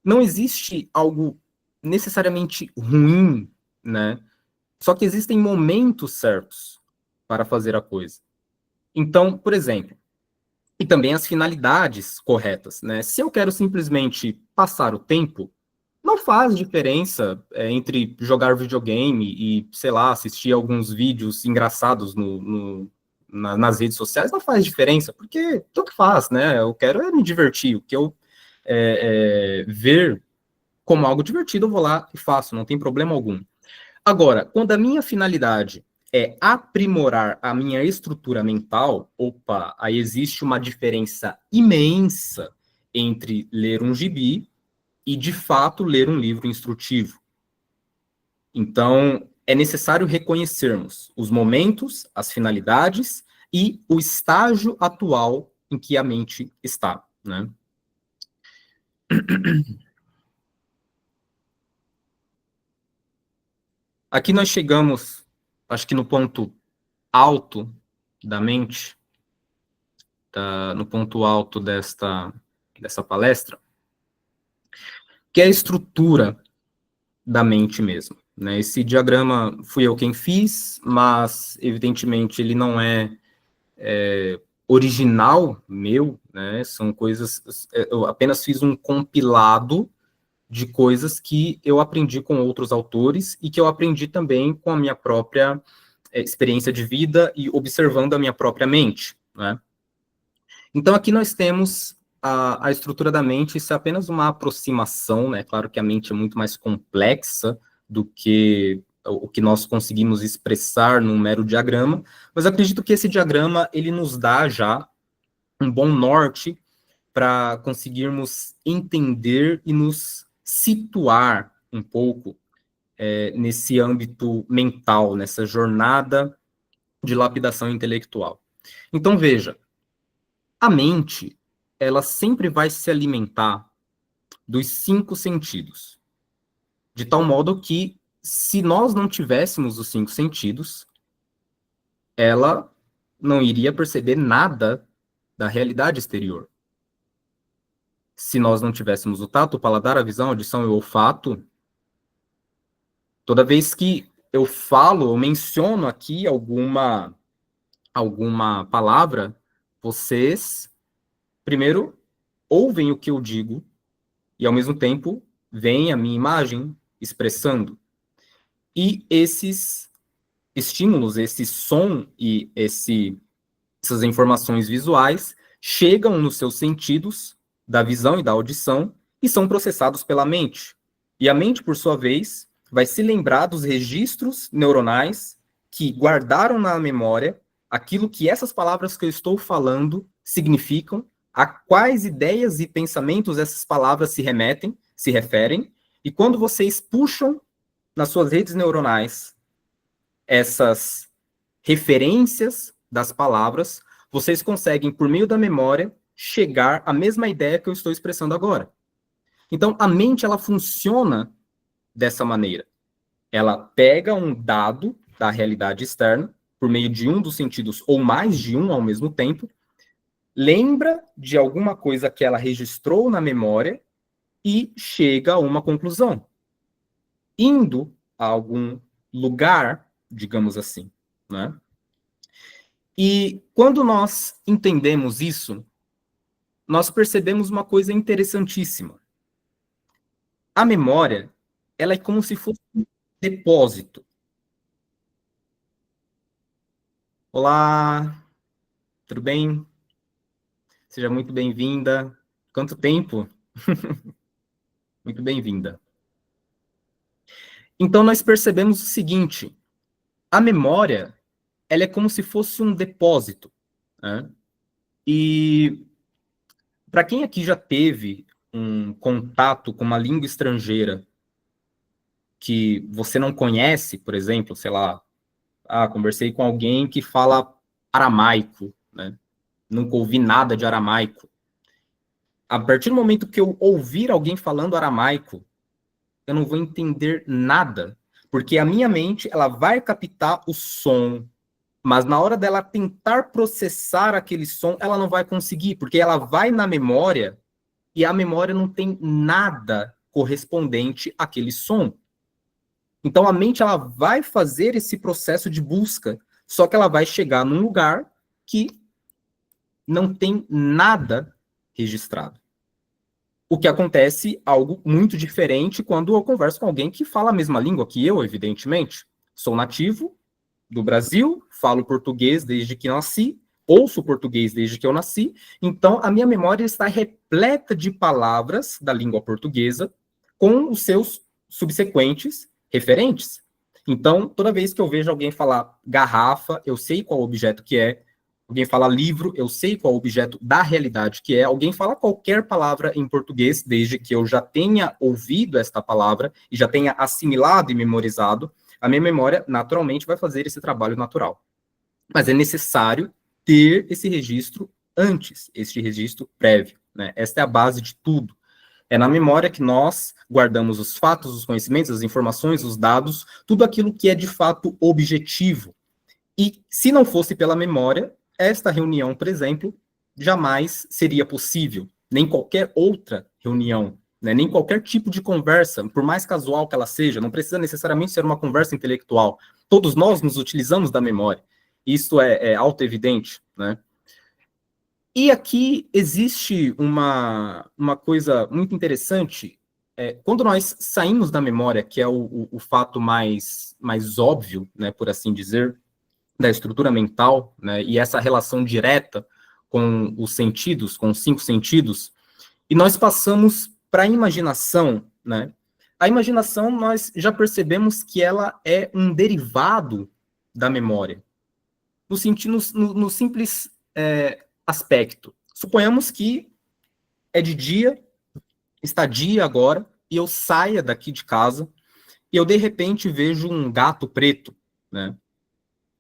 Não existe algo necessariamente ruim, né? Só que existem momentos certos para fazer a coisa. Então, por exemplo, e também as finalidades corretas, né? Se eu quero simplesmente passar o tempo, não faz diferença entre jogar videogame e, sei lá, assistir alguns vídeos engraçados nas redes sociais, não faz diferença, porque tanto faz, né? Eu quero me divertir, o que eu ver como algo divertido, eu vou lá e faço, não tem problema algum. Agora, quando a minha finalidade é aprimorar a minha estrutura mental, opa, aí existe uma diferença imensa entre ler um gibi e, de fato, ler um livro instrutivo. Então, é necessário reconhecermos os momentos, as finalidades e o estágio atual em que a mente está, né? aqui nós chegamos, acho que no ponto alto da mente, no ponto alto dessa palestra, que é a estrutura da mente mesmo, né? Esse diagrama fui eu quem fiz, mas, evidentemente, ele não é original meu, né? São coisas... Eu apenas fiz um compilado de coisas que eu aprendi com outros autores e que eu aprendi também com a minha própria experiência de vida e observando a minha própria mente, né? Então, aqui nós temos a estrutura da mente, isso é apenas uma aproximação, né? Claro que a mente é muito mais complexa do que o que nós conseguimos expressar num mero diagrama, mas acredito que esse diagrama, ele nos dá já um bom norte para conseguirmos entender e nos situar um pouco nesse âmbito mental, nessa jornada de lapidação intelectual. Então, veja, a mente, ela sempre vai se alimentar dos 5 sentidos, de tal modo que, se nós não tivéssemos os 5 sentidos, ela não iria perceber nada da realidade exterior. Se nós não tivéssemos o tato, o paladar, a visão, a audição e o olfato, toda vez que eu falo, eu menciono aqui alguma palavra, vocês, primeiro, ouvem o que eu digo e, ao mesmo tempo, veem a minha imagem expressando. E esses estímulos, esse som e essas informações visuais chegam nos seus sentidos da visão e da audição e são processados pela mente. E a mente, por sua vez, vai se lembrar dos registros neuronais que guardaram na memória aquilo que essas palavras que eu estou falando significam, a quais ideias e pensamentos essas palavras se referem, e quando vocês puxam nas suas redes neuronais essas referências das palavras, vocês conseguem, por meio da memória, chegar à mesma ideia que eu estou expressando agora. Então, a mente, ela funciona dessa maneira. Ela pega um dado da realidade externa, por meio de um dos sentidos, ou mais de um ao mesmo tempo, lembra de alguma coisa que ela registrou na memória e chega a uma conclusão, indo a algum lugar, digamos assim, né? E quando nós entendemos isso, nós percebemos uma coisa interessantíssima. A memória, ela é como se fosse um depósito. Olá, tudo bem? Seja muito bem-vinda. Quanto tempo? Muito bem-vinda. Então, nós percebemos o seguinte, a memória, ela é como se fosse um depósito, né? E para quem aqui já teve um contato com uma língua estrangeira que você não conhece, por exemplo, sei lá, conversei com alguém que fala aramaico, né? Nunca ouvi nada de aramaico. A partir do momento que eu ouvir alguém falando aramaico, eu não vou entender nada, porque a minha mente, ela vai captar o som, mas na hora dela tentar processar aquele som, ela não vai conseguir, porque ela vai na memória e a memória não tem nada correspondente àquele som. Então a mente, ela vai fazer esse processo de busca, só que ela vai chegar num lugar que não tem nada registrado. O que acontece algo muito diferente quando eu converso com alguém que fala a mesma língua que eu, evidentemente. Sou nativo do Brasil, falo português desde que nasci, ouço português desde que eu nasci, então a minha memória está repleta de palavras da língua portuguesa com os seus subsequentes referentes. Então, toda vez que eu vejo alguém falar garrafa, eu sei qual objeto que é. Alguém fala livro, eu sei qual objeto da realidade que é. Alguém fala qualquer palavra em português, desde que eu já tenha ouvido esta palavra e já tenha assimilado e memorizado, a minha memória naturalmente vai fazer esse trabalho natural. Mas é necessário ter esse registro antes, este registro prévio, né? Esta é a base de tudo. É na memória que nós guardamos os fatos, os conhecimentos, as informações, os dados, tudo aquilo que é de fato objetivo. E se não fosse pela memória, esta reunião, por exemplo, jamais seria possível, nem qualquer outra reunião, né? Nem qualquer tipo de conversa, por mais casual que ela seja, não precisa necessariamente ser uma conversa intelectual. Todos nós nos utilizamos da memória. Isso é auto-evidente, né? E aqui existe uma coisa muito interessante. Quando nós saímos da memória, que é o fato mais óbvio, né, por assim dizer, da estrutura mental, né, e essa relação direta com os sentidos, com os 5 sentidos, e nós passamos para a imaginação, né? A imaginação, nós já percebemos que ela é um derivado da memória, no sentido, no simples aspecto. Suponhamos que é de dia, está dia agora, e eu saia daqui de casa, e eu de repente vejo um gato preto, né?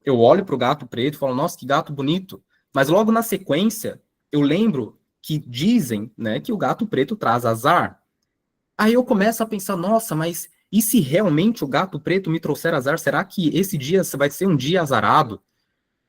Eu olho para o gato preto e falo, nossa, que gato bonito. Mas logo na sequência, eu lembro que dizem, né, que o gato preto traz azar. Aí eu começo a pensar, nossa, mas e se realmente o gato preto me trouxer azar? Será que esse dia vai ser um dia azarado?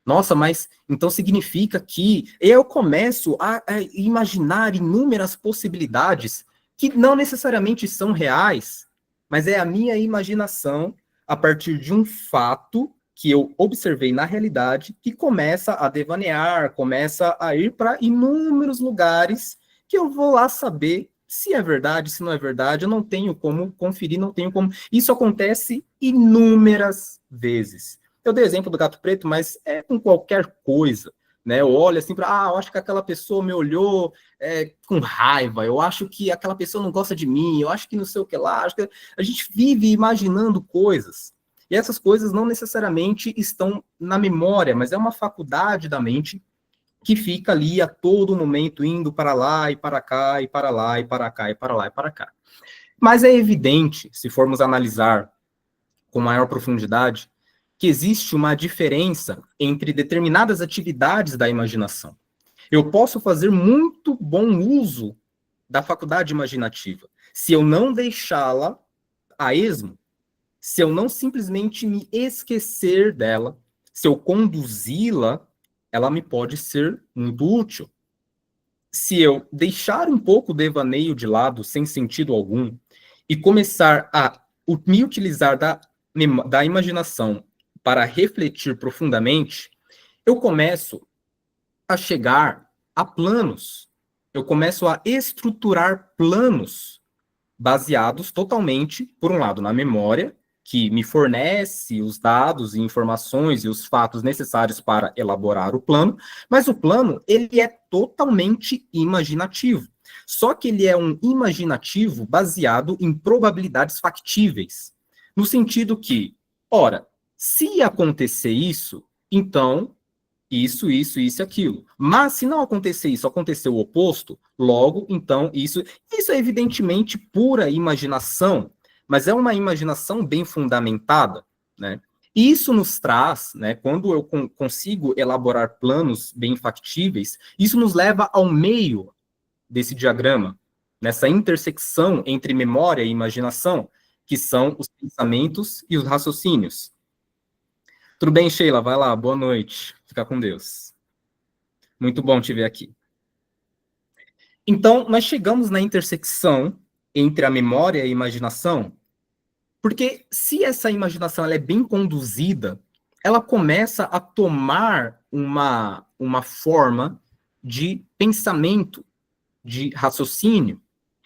Nossa, mas então significa que eu começo a imaginar inúmeras possibilidades que não necessariamente são reais, mas é a minha imaginação a partir de um fato que eu observei na realidade que começa a devanear, começa a ir para inúmeros lugares que eu vou lá saber se é verdade, se não é verdade, eu não tenho como conferir, não tenho como. Isso acontece inúmeras vezes. Eu dei exemplo do gato preto, mas é com qualquer coisa, né? Eu olho assim para, eu acho que aquela pessoa me olhou com raiva, eu acho que aquela pessoa não gosta de mim, eu acho que não sei o que lá, acho que a gente vive imaginando coisas. E essas coisas não necessariamente estão na memória, mas é uma faculdade da mente que fica ali a todo momento indo para lá e para cá, e para lá e para cá, e para lá e para cá. Mas é evidente, se formos analisar com maior profundidade, que existe uma diferença entre determinadas atividades da imaginação. Eu posso fazer muito bom uso da faculdade imaginativa, se eu não deixá-la a esmo, se eu não simplesmente me esquecer dela, se eu conduzi-la, ela me pode ser muito útil. Se eu deixar um pouco o devaneio de lado, sem sentido algum, e começar a me utilizar da imaginação para refletir profundamente, eu começo a chegar a planos, eu começo a estruturar planos baseados totalmente, por um lado, na memória, que me fornece os dados e informações e os fatos necessários para elaborar o plano, mas o plano, ele é totalmente imaginativo. Só que ele é um imaginativo baseado em probabilidades factíveis, no sentido que, ora, se acontecer isso, então isso e aquilo. Mas se não acontecer isso, acontecer o oposto, logo, então, isso é evidentemente pura imaginação, mas é uma imaginação bem fundamentada, né? Isso nos traz, né, quando eu consigo elaborar planos bem factíveis, isso nos leva ao meio desse diagrama, nessa intersecção entre memória e imaginação, que são os pensamentos e os raciocínios. Tudo bem, Sheila? Vai lá, boa noite. Fica com Deus. Muito bom te ver aqui. Então, nós chegamos na intersecção entre a memória e a imaginação, porque se essa imaginação ela é bem conduzida, ela começa a tomar uma forma de pensamento, de raciocínio.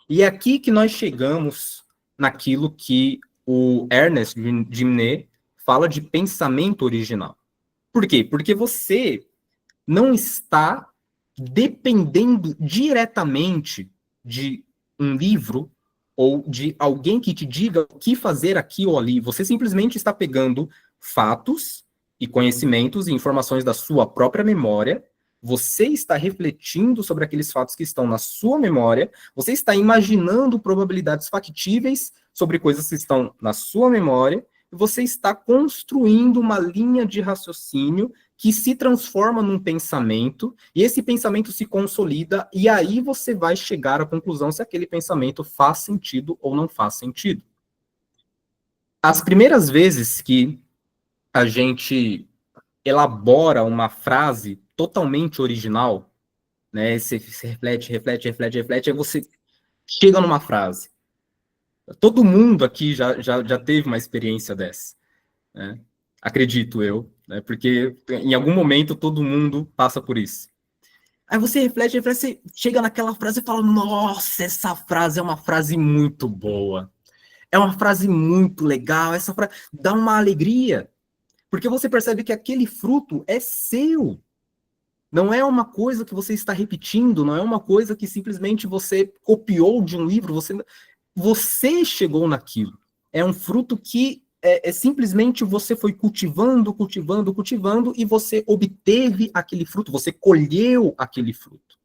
E é aqui que nós chegamos naquilo que o Ernest Gimnet fala de pensamento original. Por quê? Porque você não está dependendo diretamente de um livro ou de alguém que te diga o que fazer aqui ou ali. Você simplesmente está pegando fatos e conhecimentos e informações da sua própria memória, você está refletindo sobre aqueles fatos que estão na sua memória, você está imaginando probabilidades factíveis sobre coisas que estão na sua memória, você está construindo uma linha de raciocínio que se transforma num pensamento, e esse pensamento se consolida, e aí você vai chegar à conclusão se aquele pensamento faz sentido ou não faz sentido. As primeiras vezes que a gente elabora uma frase totalmente original, né, você reflete, aí você chega numa frase. Todo mundo aqui já teve uma experiência dessa, né? Acredito eu, né? Porque em algum momento todo mundo passa por isso. Aí você reflete, você chega naquela frase e fala, nossa, essa frase é uma frase muito boa. É uma frase muito legal, essa frase dá uma alegria. Porque você percebe que aquele fruto é seu. Não é uma coisa que você está repetindo, não é uma coisa que simplesmente você copiou de um livro, você chegou naquilo. É um fruto que simplesmente você foi cultivando, e você obteve aquele fruto, você colheu aquele fruto.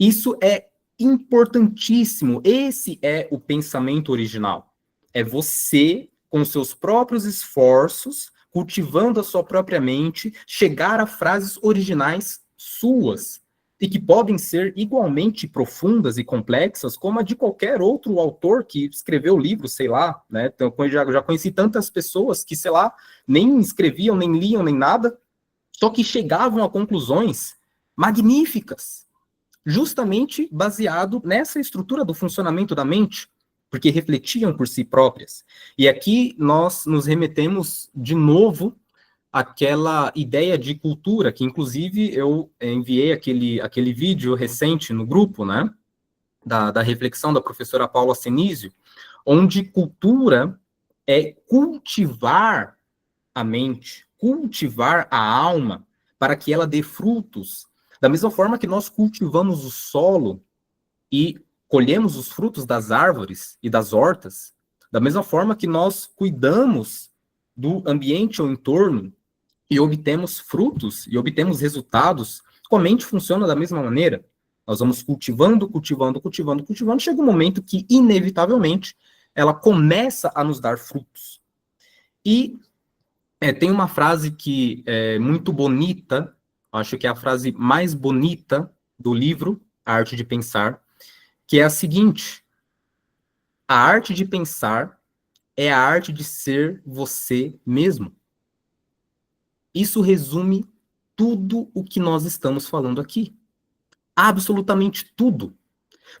Isso é importantíssimo. Esse é o pensamento original. É você, com seus próprios esforços, cultivando a sua própria mente, chegar a frases originais suas, e que podem ser igualmente profundas e complexas, como a de qualquer outro autor que escreveu livros, sei lá, né? Então, eu já conheci tantas pessoas que, sei lá, nem escreviam, nem liam, nem nada, só que chegavam a conclusões magníficas, justamente baseado nessa estrutura do funcionamento da mente, porque refletiam por si próprias. E aqui nós nos remetemos de novo àquela ideia de cultura, que inclusive eu enviei aquele vídeo recente no grupo, né, da reflexão da professora Paula Senísio, onde cultura é cultivar a mente, cultivar a alma, para que ela dê frutos. Da mesma forma que nós cultivamos o solo e colhemos os frutos das árvores e das hortas, da mesma forma que nós cuidamos do ambiente ao entorno e obtemos frutos e obtemos resultados, a mente funciona da mesma maneira. Nós vamos cultivando, chega um momento que, inevitavelmente, ela começa a nos dar frutos. E tem uma frase que é muito bonita, acho que é a frase mais bonita do livro, A Arte de Pensar, que é a seguinte: a arte de pensar é a arte de ser você mesmo. Isso resume tudo o que nós estamos falando aqui. Absolutamente tudo.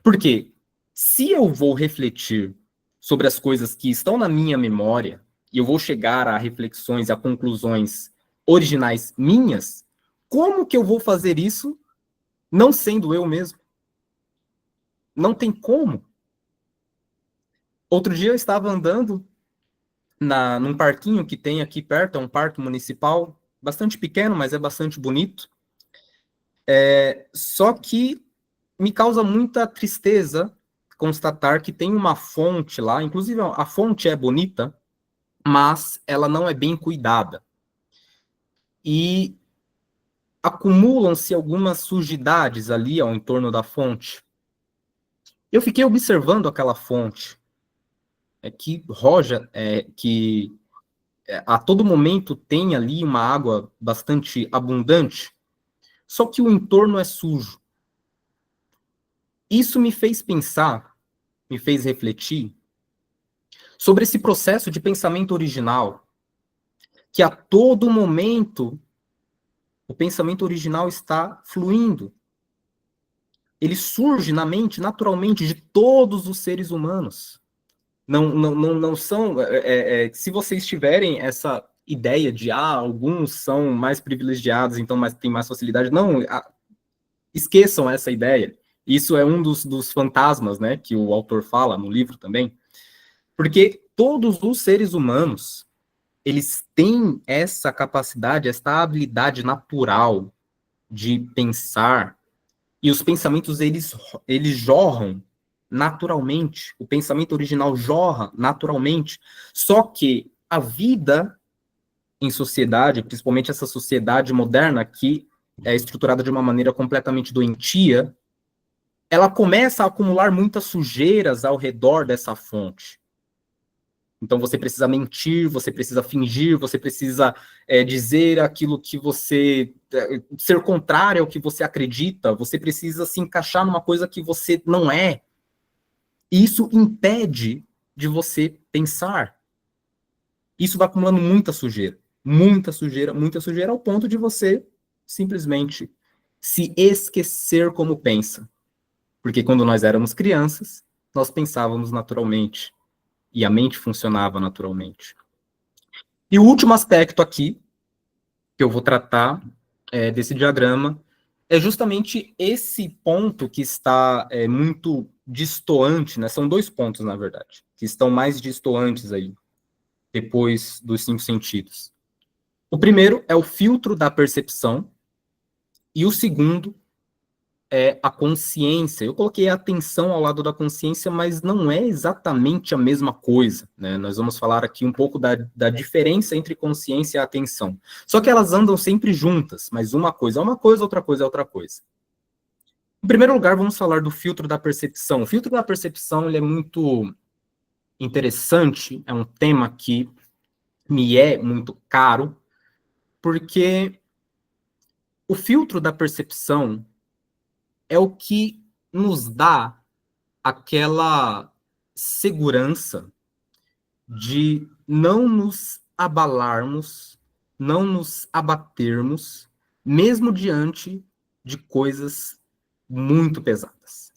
Porque se eu vou refletir sobre as coisas que estão na minha memória, e eu vou chegar a reflexões, a conclusões originais minhas, como que eu vou fazer isso não sendo eu mesmo? Não tem como. Outro dia eu estava andando num parquinho que tem aqui perto, é um parque municipal, bastante pequeno, mas é bastante bonito. Só que me causa muita tristeza constatar que tem uma fonte lá, inclusive a fonte é bonita, mas ela não é bem cuidada. E acumulam-se algumas sujidades ali ao entorno da fonte. Eu fiquei observando aquela fonte, que roja, que a todo momento tem ali uma água bastante abundante, só que o entorno é sujo. Isso me fez pensar, me fez refletir sobre esse processo de pensamento original, que a todo momento o pensamento original está fluindo. Ele surge na mente naturalmente de todos os seres humanos. Não são... se vocês tiverem essa ideia de alguns são mais privilegiados, então têm mais facilidade, não, esqueçam essa ideia. Isso é um dos fantasmas, né, que o autor fala no livro também, porque todos os seres humanos, eles têm essa capacidade, essa habilidade natural de pensar, e os pensamentos, eles jorram naturalmente, o pensamento original jorra naturalmente, só que a vida em sociedade, principalmente essa sociedade moderna que é estruturada de uma maneira completamente doentia, ela começa a acumular muitas sujeiras ao redor dessa fonte. Então você precisa mentir, você precisa fingir, você precisa dizer aquilo que você... ser contrário ao que você acredita, você precisa se encaixar numa coisa que você não é. Isso impede de você pensar. Isso vai acumulando muita sujeira, ao ponto de você simplesmente se esquecer como pensa. Porque quando nós éramos crianças, nós pensávamos naturalmente, e a mente funcionava naturalmente. E o último aspecto aqui, que eu vou tratar desse diagrama, é justamente esse ponto que está muito distoante, né? São dois pontos, na verdade, que estão mais distoantes aí, depois dos 5 sentidos. O primeiro é o filtro da percepção, e o segundo é a consciência. Eu coloquei a atenção ao lado da consciência, mas não é exatamente a mesma coisa, né? Nós vamos falar aqui um pouco da diferença entre consciência e atenção. Só que elas andam sempre juntas, mas uma coisa é uma coisa, outra coisa é outra coisa. Em primeiro lugar, vamos falar do filtro da percepção. O filtro da percepção ele é muito interessante, é um tema que me é muito caro, porque o filtro da percepção é o que nos dá aquela segurança de não nos abalarmos, não nos abatermos, mesmo diante de coisas muito pesadas.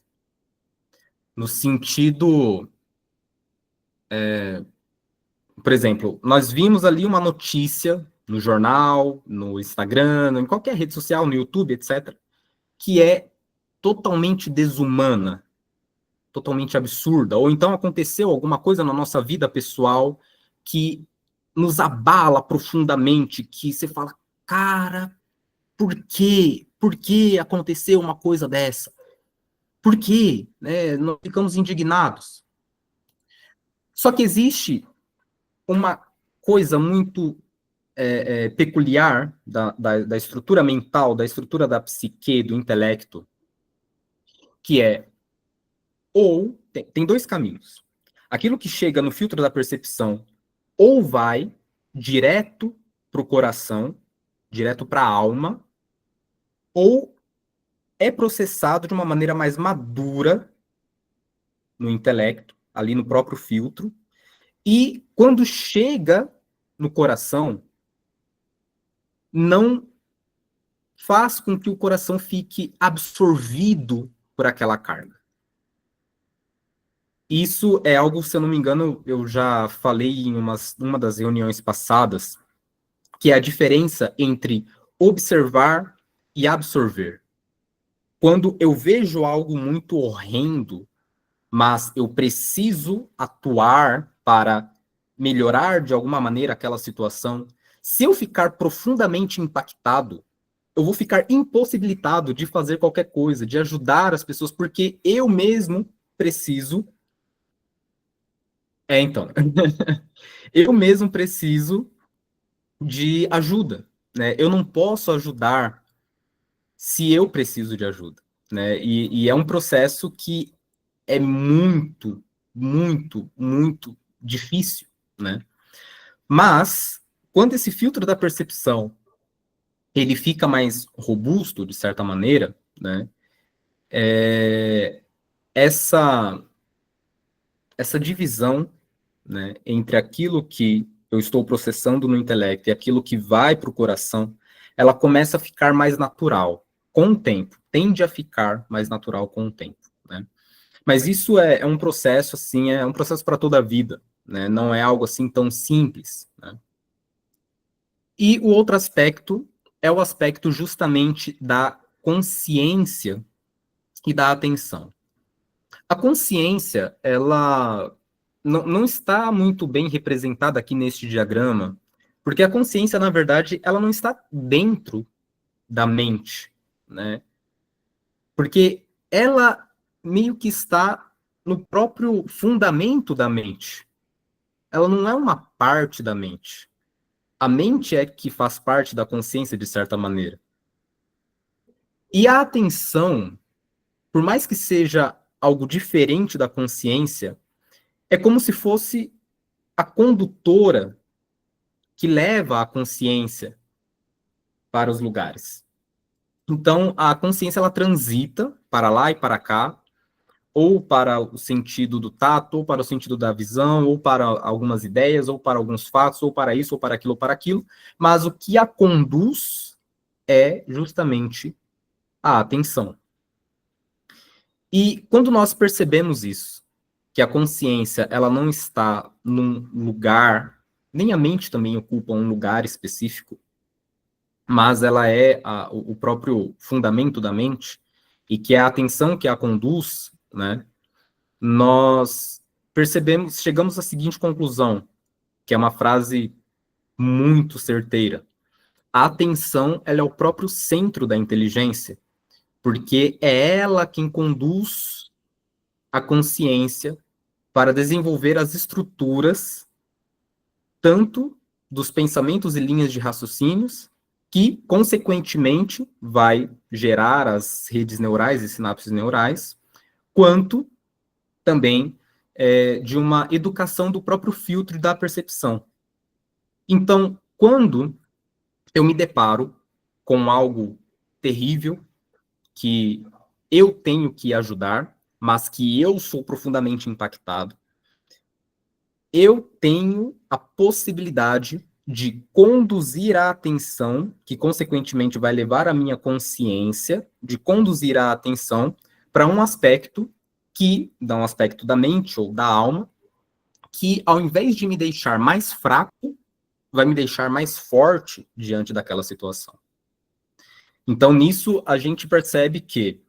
No sentido, por exemplo, nós vimos ali uma notícia no jornal, no Instagram, em qualquer rede social, no YouTube, etc., que é totalmente desumana, totalmente absurda, ou então aconteceu alguma coisa na nossa vida pessoal que nos abala profundamente, que você fala, cara, por quê? Por que aconteceu uma coisa dessa? Por quê? Nós ficamos indignados. Só que existe uma coisa muito peculiar da estrutura mental, da estrutura da psique, do intelecto, que é, ou, tem dois caminhos. Aquilo que chega no filtro da percepção, ou vai direto para o coração, direto para a alma, ou é processado de uma maneira mais madura no intelecto, ali no próprio filtro, e quando chega no coração, não faz com que o coração fique absorvido por aquela carga. Isso é algo, se eu não me engano, eu já falei em uma das reuniões passadas, que é a diferença entre observar e absorver. Quando eu vejo algo muito horrendo, mas eu preciso atuar para melhorar de alguma maneira aquela situação, se eu ficar profundamente impactado, eu vou ficar impossibilitado de fazer qualquer coisa, de ajudar as pessoas, porque eu mesmo preciso. Então, eu mesmo preciso de ajuda, né? Eu não posso ajudar se eu preciso de ajuda, né? E é um processo que é muito, muito, muito difícil, né? Mas, quando esse filtro da percepção ele fica mais robusto, de certa maneira, né? Essa divisão, né, entre aquilo que eu estou processando no intelecto e aquilo que vai para o coração, ela começa a ficar mais natural com o tempo, tende a ficar mais natural com o tempo, né? Mas isso é um processo, assim, é um processo para toda a vida, né? Não é algo assim tão simples, né? E o outro aspecto é o aspecto justamente da consciência e da atenção. A consciência, ela não está muito bem representada aqui neste diagrama, porque a consciência, na verdade, ela não está dentro da mente, né? Porque ela meio que está no próprio fundamento da mente. Ela não é uma parte da mente. A mente é que faz parte da consciência, de certa maneira. E a atenção, por mais que seja algo diferente da consciência, é como se fosse a condutora que leva a consciência para os lugares. Então, a consciência, ela transita para lá e para cá, ou para o sentido do tato, ou para o sentido da visão, ou para algumas ideias, ou para alguns fatos, ou para isso, ou para aquilo, mas o que a conduz é justamente a atenção. E quando nós percebemos isso, que a consciência, ela não está num lugar, nem a mente também ocupa um lugar específico, mas ela é o próprio fundamento da mente, e que é a atenção que a conduz, né? Nós percebemos, chegamos à seguinte conclusão, que é uma frase muito certeira. A atenção, ela é o próprio centro da inteligência, porque é ela quem conduz a consciência para desenvolver as estruturas, tanto dos pensamentos e linhas de raciocínios, que, consequentemente, vai gerar as redes neurais e sinapses neurais, quanto também de uma educação do próprio filtro da percepção. Então, quando eu me deparo com algo terrível, que eu tenho que ajudar, mas que eu sou profundamente impactado, eu tenho a possibilidade de conduzir a atenção, que consequentemente vai levar a minha consciência, de conduzir a atenção para um aspecto que, dá um aspecto da mente ou da alma, que ao invés de me deixar mais fraco, vai me deixar mais forte diante daquela situação. Então, nisso, a gente percebe que,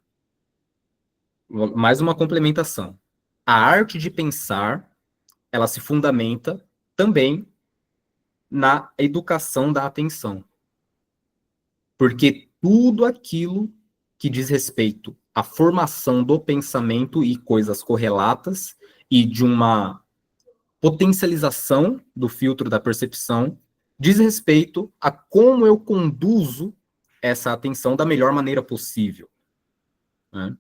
mais uma complementação, a arte de pensar, ela se fundamenta também na educação da atenção. Porque tudo aquilo que diz respeito à formação do pensamento e coisas correlatas e de uma potencialização do filtro da percepção diz respeito a como eu conduzo essa atenção da melhor maneira possível, né?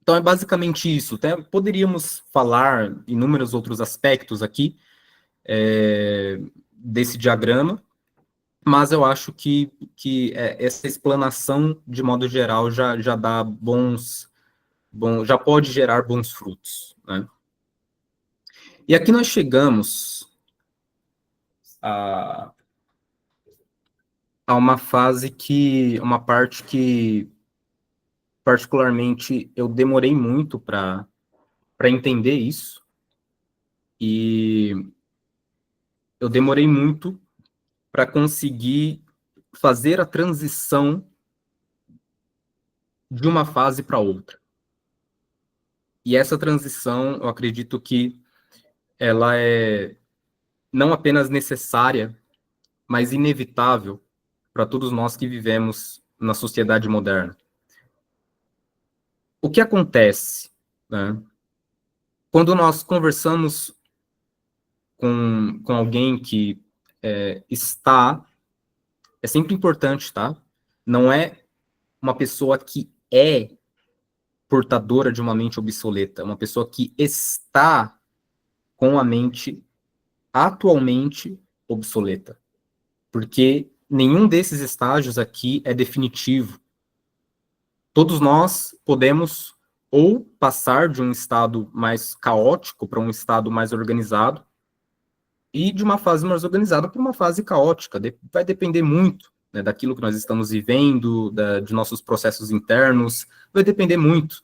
Então é basicamente isso. Até poderíamos falar inúmeros outros aspectos aqui desse diagrama, mas eu acho que essa explanação, de modo geral, já dá já pode gerar bons frutos, né? E aqui nós chegamos a uma fase uma parte que, particularmente, eu demorei muito para entender isso, e eu demorei muito para conseguir fazer a transição de uma fase para outra. E essa transição, eu acredito que ela é não apenas necessária, mas inevitável para todos nós que vivemos na sociedade moderna. O que acontece, né? Quando nós conversamos com alguém que está... É sempre importante, tá? Não é uma pessoa que é portadora de uma mente obsoleta, é uma pessoa que está com a mente atualmente obsoleta. Porque nenhum desses estágios aqui é definitivo. Todos nós podemos ou passar de um estado mais caótico para um estado mais organizado, e de uma fase mais organizada para uma fase caótica. Vai depender muito, né, daquilo que nós estamos vivendo, de nossos processos internos, vai depender muito.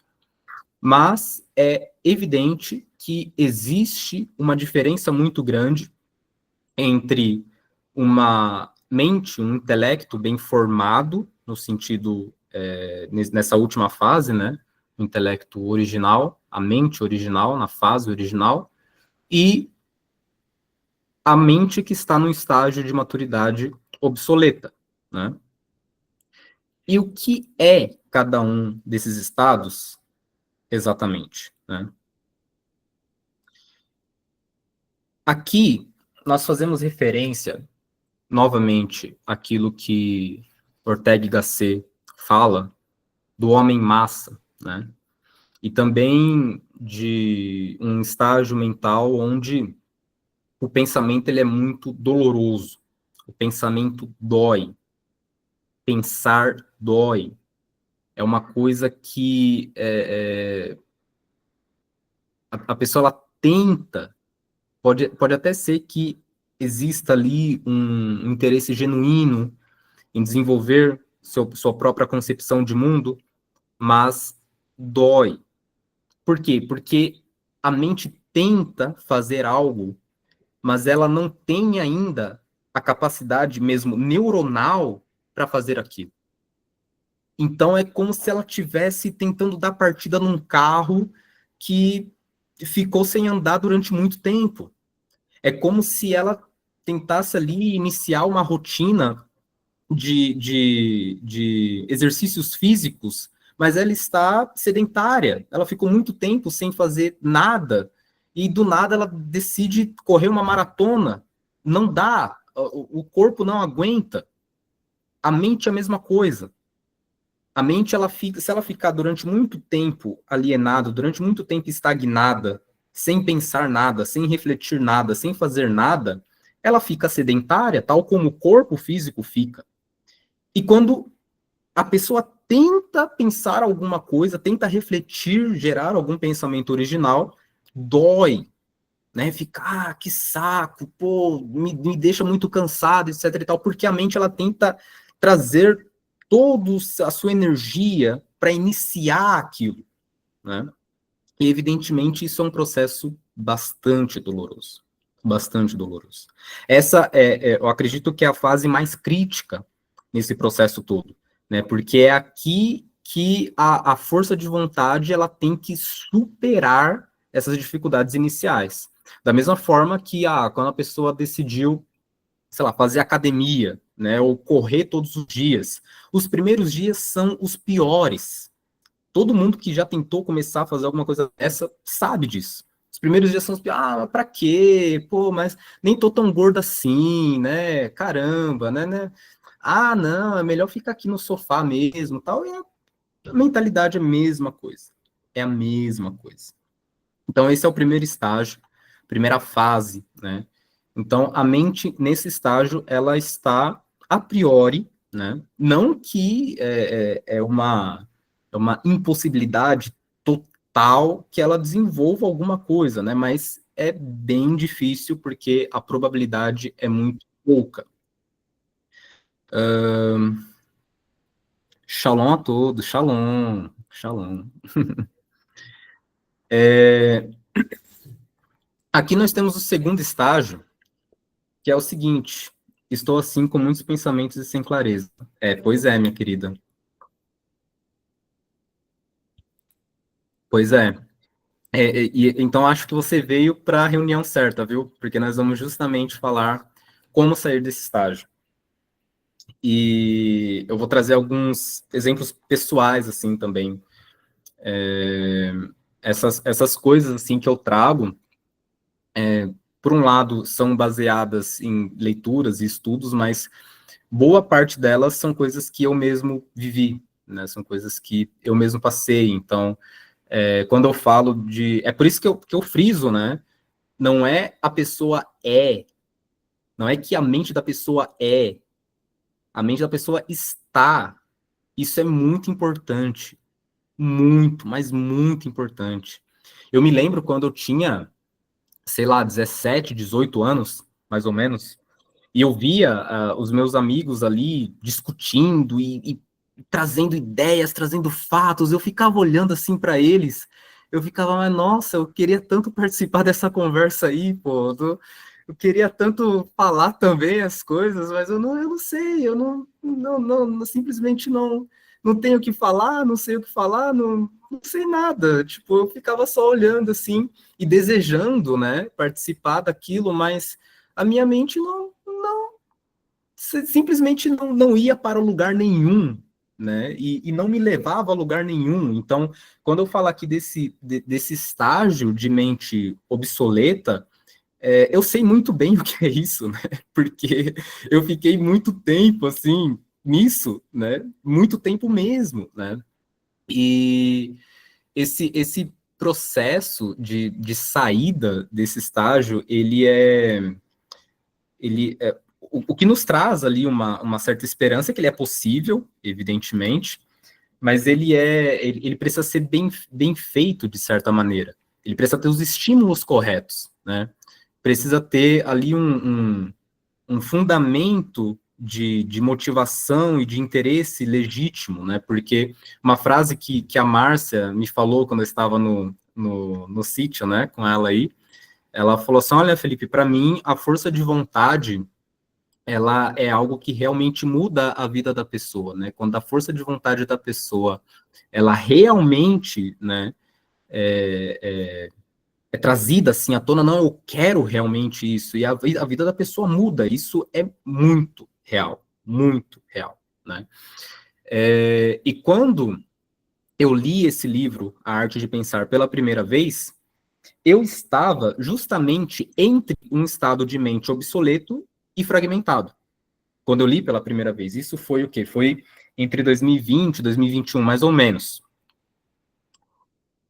Mas é evidente que existe uma diferença muito grande entre uma mente, um intelecto bem formado, no sentido, nessa última fase, né, o intelecto original, a mente original, na fase original, e a mente que está no estágio de maturidade obsoleta, né? E o que é cada um desses estados, exatamente, né? Aqui, nós fazemos referência, novamente, àquilo que Ortega y Gasset fala do homem-massa, né? E também de um estágio mental onde o pensamento ele é muito doloroso. O pensamento dói. Pensar dói. É uma coisa que a pessoa ela tenta, pode até ser que exista ali um interesse genuíno em desenvolver sua própria concepção de mundo, mas dói. Por quê? Porque a mente tenta fazer algo, mas ela não tem ainda a capacidade mesmo neuronal para fazer aquilo. Então é como se ela estivesse tentando dar partida num carro que ficou sem andar durante muito tempo. É como se ela tentasse ali iniciar uma rotina de exercícios físicos, mas ela está sedentária. Ela ficou muito tempo sem fazer nada e do nada ela decide correr uma maratona. Não dá, o corpo não aguenta. A mente é a mesma coisa. A mente, ela fica, se ela ficar durante muito tempo alienada, durante muito tempo estagnada, sem pensar nada, sem refletir nada, sem fazer nada, ela fica sedentária, tal como o corpo físico fica. E quando a pessoa tenta pensar alguma coisa, tenta refletir, gerar algum pensamento original, dói, né? Fica, que saco, pô, me deixa muito cansado, etc e tal, porque a mente, ela tenta trazer toda a sua energia para iniciar aquilo, né? E, evidentemente, isso é um processo bastante doloroso. Bastante doloroso. Essa, eu acredito que é a fase mais crítica nesse processo todo, né? Porque é aqui que a força de vontade, ela tem que superar essas dificuldades iniciais. Da mesma forma que, quando a pessoa decidiu, sei lá, fazer academia, né? Ou correr todos os dias. Os primeiros dias são os piores. Todo mundo que já tentou começar a fazer alguma coisa dessa sabe disso. Os primeiros dias são os piores. Mas pra quê? Pô, mas nem tô tão gordo assim, né? Caramba, né? Não, é melhor ficar aqui no sofá mesmo, tal. E a mentalidade é a mesma coisa. É a mesma coisa. Então, esse é o primeiro estágio, primeira fase, né? Então, a mente, nesse estágio, ela está a priori, né? Não que é uma impossibilidade total que ela desenvolva alguma coisa, né? Mas é bem difícil porque a probabilidade é muito pouca. Shalom a todos, shalom, shalom. Aqui nós temos o segundo estágio, que é o seguinte: estou assim com muitos pensamentos e sem clareza. Pois é, minha querida. Pois é. Então acho que você veio para a reunião certa, viu? Porque nós vamos justamente falar como sair desse estágio. E eu vou trazer alguns exemplos pessoais, assim, também. Essas coisas, assim, que eu trago, por um lado, são baseadas em leituras e estudos, mas boa parte delas são coisas que eu mesmo vivi, né? São coisas que eu mesmo passei. Então, quando eu falo de... É por isso que eu friso, né? Não é a pessoa não é que a mente da pessoa a mente da pessoa está. Isso é muito importante. Muito, mas muito importante. Eu me lembro quando eu tinha, sei lá, 17, 18 anos, mais ou menos, e eu via os meus amigos ali discutindo e trazendo ideias, trazendo fatos, eu ficava olhando assim para eles, eu ficava, mas nossa, eu queria tanto participar dessa conversa aí, pô, eu queria tanto falar também as coisas, mas eu não sei, eu simplesmente não tenho o que falar, não sei o que falar, não sei nada, tipo, eu ficava só olhando assim e desejando, né, participar daquilo, mas a minha mente simplesmente não ia para lugar nenhum, né? E não me levava a lugar nenhum. Então, quando eu falo aqui desse estágio de mente obsoleta, eu sei muito bem o que é isso, né? Porque eu fiquei muito tempo assim nisso, né? Muito tempo mesmo, né? E esse processo de saída desse estágio, o que nos traz ali uma certa esperança é que ele é possível, evidentemente, mas ele precisa ser bem feito de certa maneira. Ele precisa ter os estímulos corretos, né? Precisa ter ali um fundamento de motivação e de interesse legítimo, né? Porque uma frase que a Márcia me falou quando eu estava no sítio, né, com ela aí, ela falou assim, olha, Felipe, para mim, a força de vontade, ela é algo que realmente muda a vida da pessoa, né? Quando a força de vontade da pessoa, ela realmente, né, é trazida assim à tona, não, eu quero realmente isso, e a vida da pessoa muda, isso é muito real, né? E quando eu li esse livro, A Arte de Pensar, pela primeira vez, eu estava justamente entre um estado de mente obsoleto e fragmentado. Quando eu li pela primeira vez, isso foi o quê? Foi entre 2020 e 2021, mais ou menos.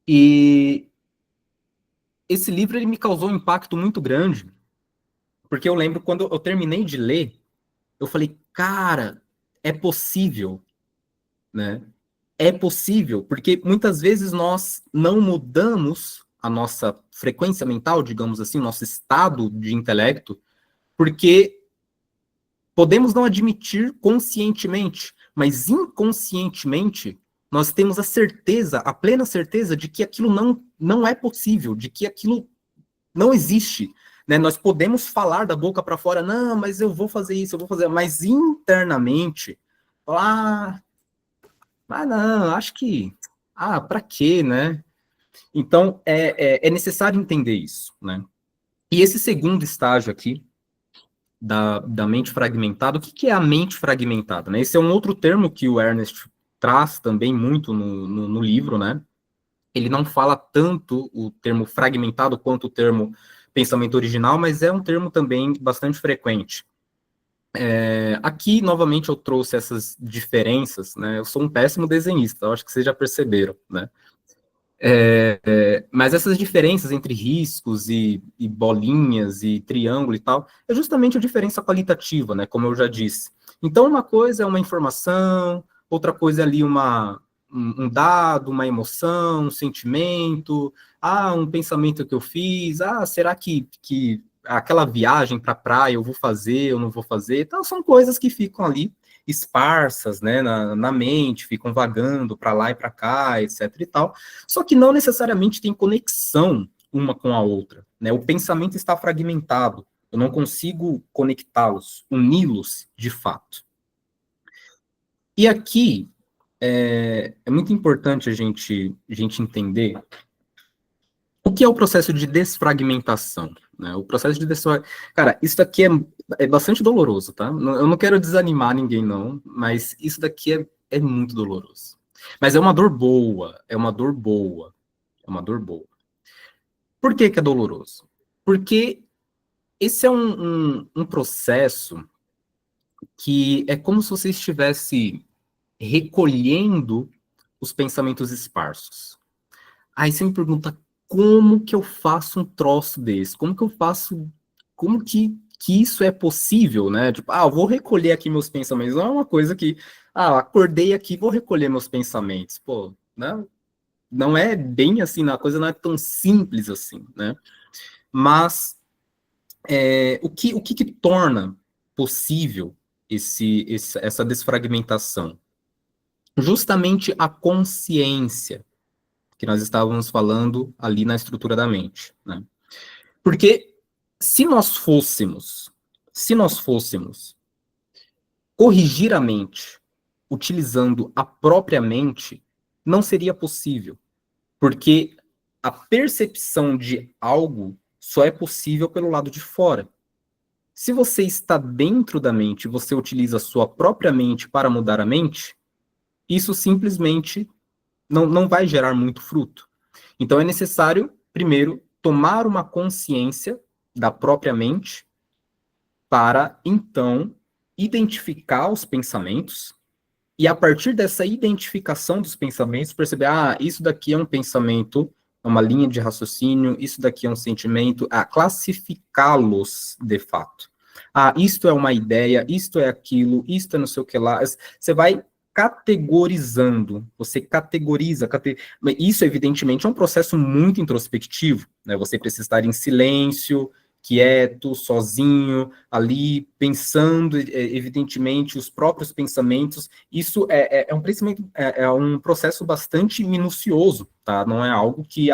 E esse livro ele me causou um impacto muito grande, porque eu lembro quando eu terminei de ler, eu falei, cara, é possível, né? É possível, porque muitas vezes nós não mudamos a nossa frequência mental, digamos assim, o nosso estado de intelecto, porque podemos não admitir conscientemente, mas inconscientemente nós temos a certeza, a plena certeza de que aquilo não é possível, de que aquilo não existe, né? Nós podemos falar da boca para fora, não, mas eu vou fazer isso, eu vou fazer, mas internamente, falar, não, acho que, para quê, né? Então, é necessário entender isso, né? E esse segundo estágio aqui, da mente fragmentada, o que é a mente fragmentada, né? Esse é um outro termo que o Ernest traz também muito no livro, né? Ele não fala tanto o termo fragmentado quanto o termo pensamento original, mas é um termo também bastante frequente. Aqui, novamente, eu trouxe essas diferenças, né? Eu sou um péssimo desenhista, eu acho que vocês já perceberam, né? Mas essas diferenças entre riscos e bolinhas e triângulo e tal, é justamente a diferença qualitativa, né? Como eu já disse. Então, uma coisa é uma informação, outra coisa é ali um dado, uma emoção, um sentimento, um pensamento que eu fiz, será que aquela viagem para a praia eu vou fazer, eu não vou fazer? Então, são coisas que ficam ali esparsas, né, na mente, ficam vagando para lá e para cá, etc e tal, só que não necessariamente tem conexão uma com a outra, né? O pensamento está fragmentado, eu não consigo conectá-los, uni-los de fato. E aqui é muito importante a gente entender o que é o processo de desfragmentação, né? O processo de desfragmentação... Cara, isso daqui é bastante doloroso, tá? Eu não quero desanimar ninguém, não, mas isso daqui é muito doloroso. Mas é uma dor boa, é uma dor boa, é uma dor boa. Por que é doloroso? Porque esse é um processo que é como se você estivesse recolhendo os pensamentos esparsos. Aí você me pergunta, como que eu faço um troço desse? Como que eu faço, como que isso é possível, né? Tipo, eu vou recolher aqui meus pensamentos. Não é uma coisa que, acordei aqui, vou recolher meus pensamentos. Pô, né? Não é bem assim, a coisa não é tão simples assim, né? Mas o que torna possível essa desfragmentação? Justamente a consciência que nós estávamos falando ali na estrutura da mente, né? Porque se nós fôssemos corrigir a mente utilizando a própria mente, não seria possível, porque a percepção de algo só é possível pelo lado de fora. Se você está dentro da mente, você utiliza a sua própria mente para mudar a mente, isso simplesmente não vai gerar muito fruto. Então é necessário, primeiro, tomar uma consciência da própria mente para, então, identificar os pensamentos e, a partir dessa identificação dos pensamentos, perceber, isso daqui é um pensamento é uma linha de raciocínio, isso daqui é um sentimento, classificá-los de fato. Isto é uma ideia, isto é aquilo, isto é não sei o que lá. Você vai categorizando, você categoriza. Isso, evidentemente, é um processo muito introspectivo, né? Você precisa estar em silêncio, quieto, sozinho, ali, pensando, evidentemente, os próprios pensamentos. Isso é um processo bastante minucioso, tá? Não é algo que,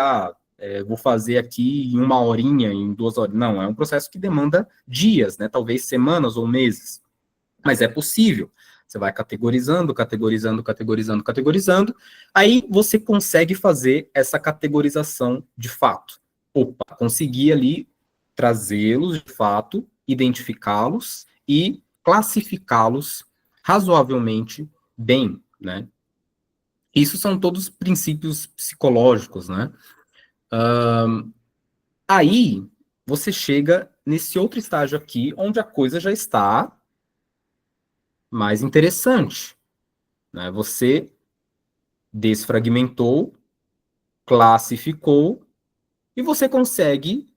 vou fazer aqui em 1 horinha, em 2 horas. Não, é um processo que demanda dias, né? Talvez semanas ou meses. Mas é possível. Você vai categorizando, categorizando, categorizando, categorizando, aí você consegue fazer essa categorização de fato. Opa, consegui ali trazê-los de fato, identificá-los e classificá-los razoavelmente bem, né? Isso são todos princípios psicológicos, né? Aí você chega nesse outro estágio aqui, onde a coisa já está mais interessante, né? Você desfragmentou, classificou, e você consegue,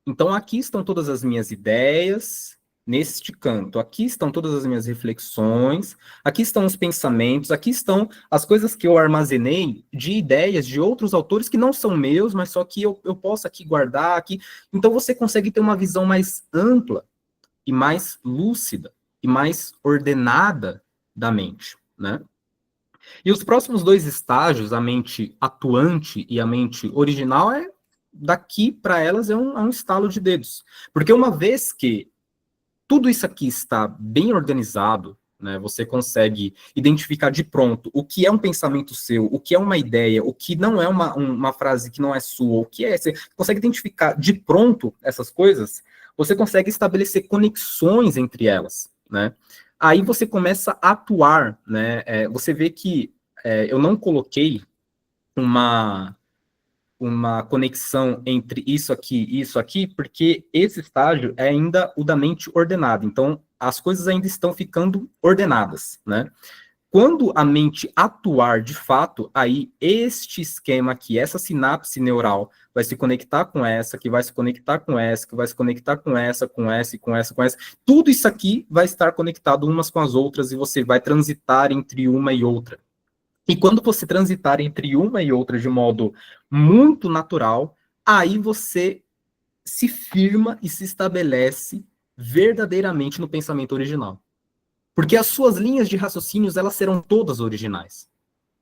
então aqui estão todas as minhas ideias, neste canto, aqui estão todas as minhas reflexões, aqui estão os pensamentos, aqui estão as coisas que eu armazenei de ideias de outros autores que não são meus, mas só que eu posso aqui guardar, aqui. Então você consegue ter uma visão mais ampla e mais lúcida e mais ordenada da mente, né? E os próximos 2 estágios, a mente atuante e a mente original, daqui para elas é um estalo de dedos. Porque uma vez que tudo isso aqui está bem organizado, né, você consegue identificar de pronto o que é um pensamento seu, o que é uma ideia, o que não é uma frase que não é sua, o que é. Você consegue identificar de pronto essas coisas, você consegue estabelecer conexões entre elas, né? Aí você começa a atuar, né? Você vê que eu não coloquei uma conexão entre isso aqui e isso aqui, porque esse estágio é ainda o da mente ordenada. Então, as coisas ainda estão ficando ordenadas, né? Quando a mente atuar de fato, aí este esquema aqui, essa sinapse neural, vai se conectar com essa, que vai se conectar com essa, que vai se conectar com essa, com essa, e com essa, com essa. Tudo isso aqui vai estar conectado umas com as outras e você vai transitar entre uma e outra. E quando você transitar entre uma e outra de modo muito natural, aí você se firma e se estabelece verdadeiramente no pensamento original. Porque as suas linhas de raciocínios, elas serão todas originais.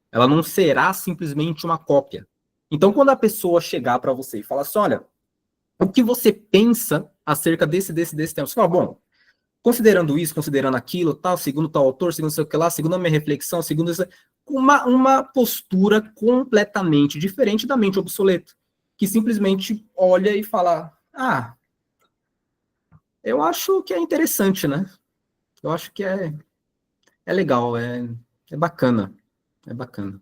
Ela não será simplesmente uma cópia. Então, quando a pessoa chegar para você e falar assim, olha, o que você pensa acerca desse tema? Você fala, bom, considerando isso, considerando aquilo, tal, segundo tal autor, segundo sei o que lá, segundo a minha reflexão, segundo isso, uma postura completamente diferente da mente obsoleta, que simplesmente olha e fala, eu acho que é interessante, né? Eu acho que é legal, é bacana, é bacana.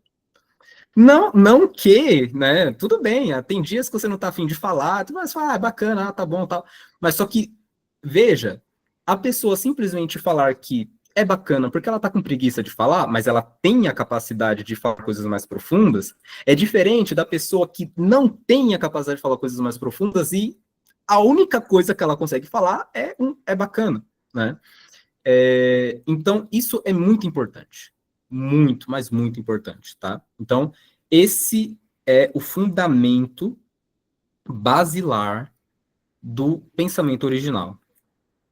Não que, né, tudo bem, tem dias que você não tá afim de falar, tu vai falar, é bacana, tá bom, tal, mas só que, veja, a pessoa simplesmente falar que é bacana porque ela tá com preguiça de falar, mas ela tem a capacidade de falar coisas mais profundas, é diferente da pessoa que não tem a capacidade de falar coisas mais profundas e a única coisa que ela consegue falar é bacana, né? Então, isso é muito importante. Muito, mas muito importante, tá? Então, esse é o fundamento basilar do pensamento original.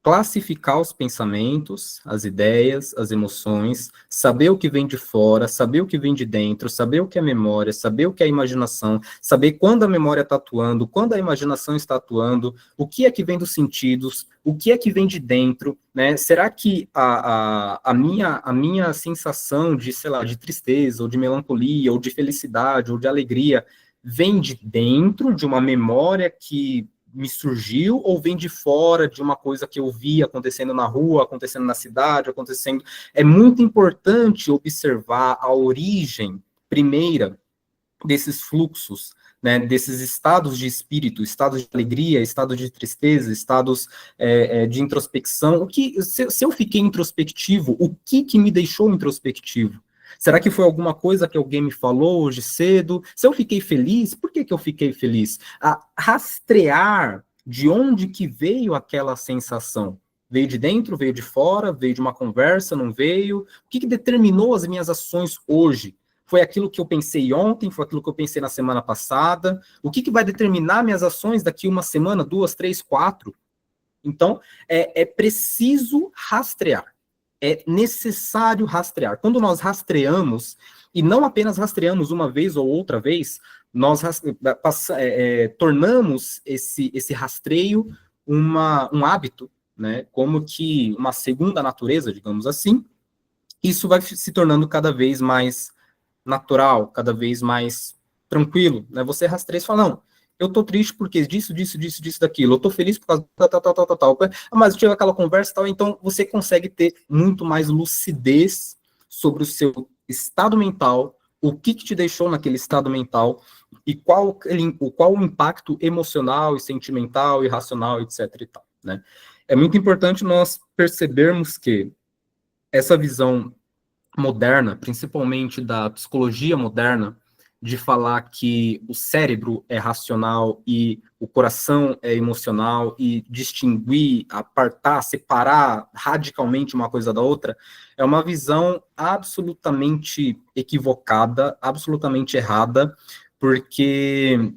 Classificar os pensamentos, as ideias, as emoções, saber o que vem de fora, saber o que vem de dentro, saber o que é memória, saber o que é imaginação, saber quando a memória está atuando, quando a imaginação está atuando, o que é que vem dos sentidos, o que é que vem de dentro, né? Será que a minha sensação de, sei lá, de tristeza, ou de melancolia, ou de felicidade, ou de alegria, vem de dentro de uma memória que me surgiu ou vem de fora de uma coisa que eu vi acontecendo na rua, acontecendo na cidade, acontecendo... É muito importante observar a origem primeira desses fluxos, né, desses estados de espírito, estados de alegria, estados de tristeza, estados de introspecção. Se eu fiquei introspectivo, o que me deixou introspectivo? Será que foi alguma coisa que alguém me falou hoje cedo? Se eu fiquei feliz, por que que eu fiquei feliz? A rastrear de onde que veio aquela sensação. Veio de dentro, veio de fora, veio de uma conversa, não veio? O que que determinou as minhas ações hoje? Foi aquilo que eu pensei ontem? Foi aquilo que eu pensei na semana passada? O que que vai determinar minhas ações daqui uma semana, 2, 3, 4? Então, é preciso rastrear. É necessário rastrear. Quando nós rastreamos, e não apenas rastreamos uma vez ou outra vez, nós tornamos esse rastreio um hábito, né? Como que uma segunda natureza, digamos assim. Isso vai se tornando cada vez mais natural, cada vez mais tranquilo, né? Você rastreia e fala, não, eu tô triste porque disso, daquilo, eu tô feliz por causa tal. Mas eu tive aquela conversa e tal, então você consegue ter muito mais lucidez sobre o seu estado mental, o que te deixou naquele estado mental e qual o impacto emocional e sentimental e racional, etc e tal, né? É muito importante nós percebermos que essa visão moderna, principalmente da psicologia moderna, de falar que o cérebro é racional e o coração é emocional e distinguir, apartar, separar radicalmente uma coisa da outra, é uma visão absolutamente equivocada, absolutamente errada, porque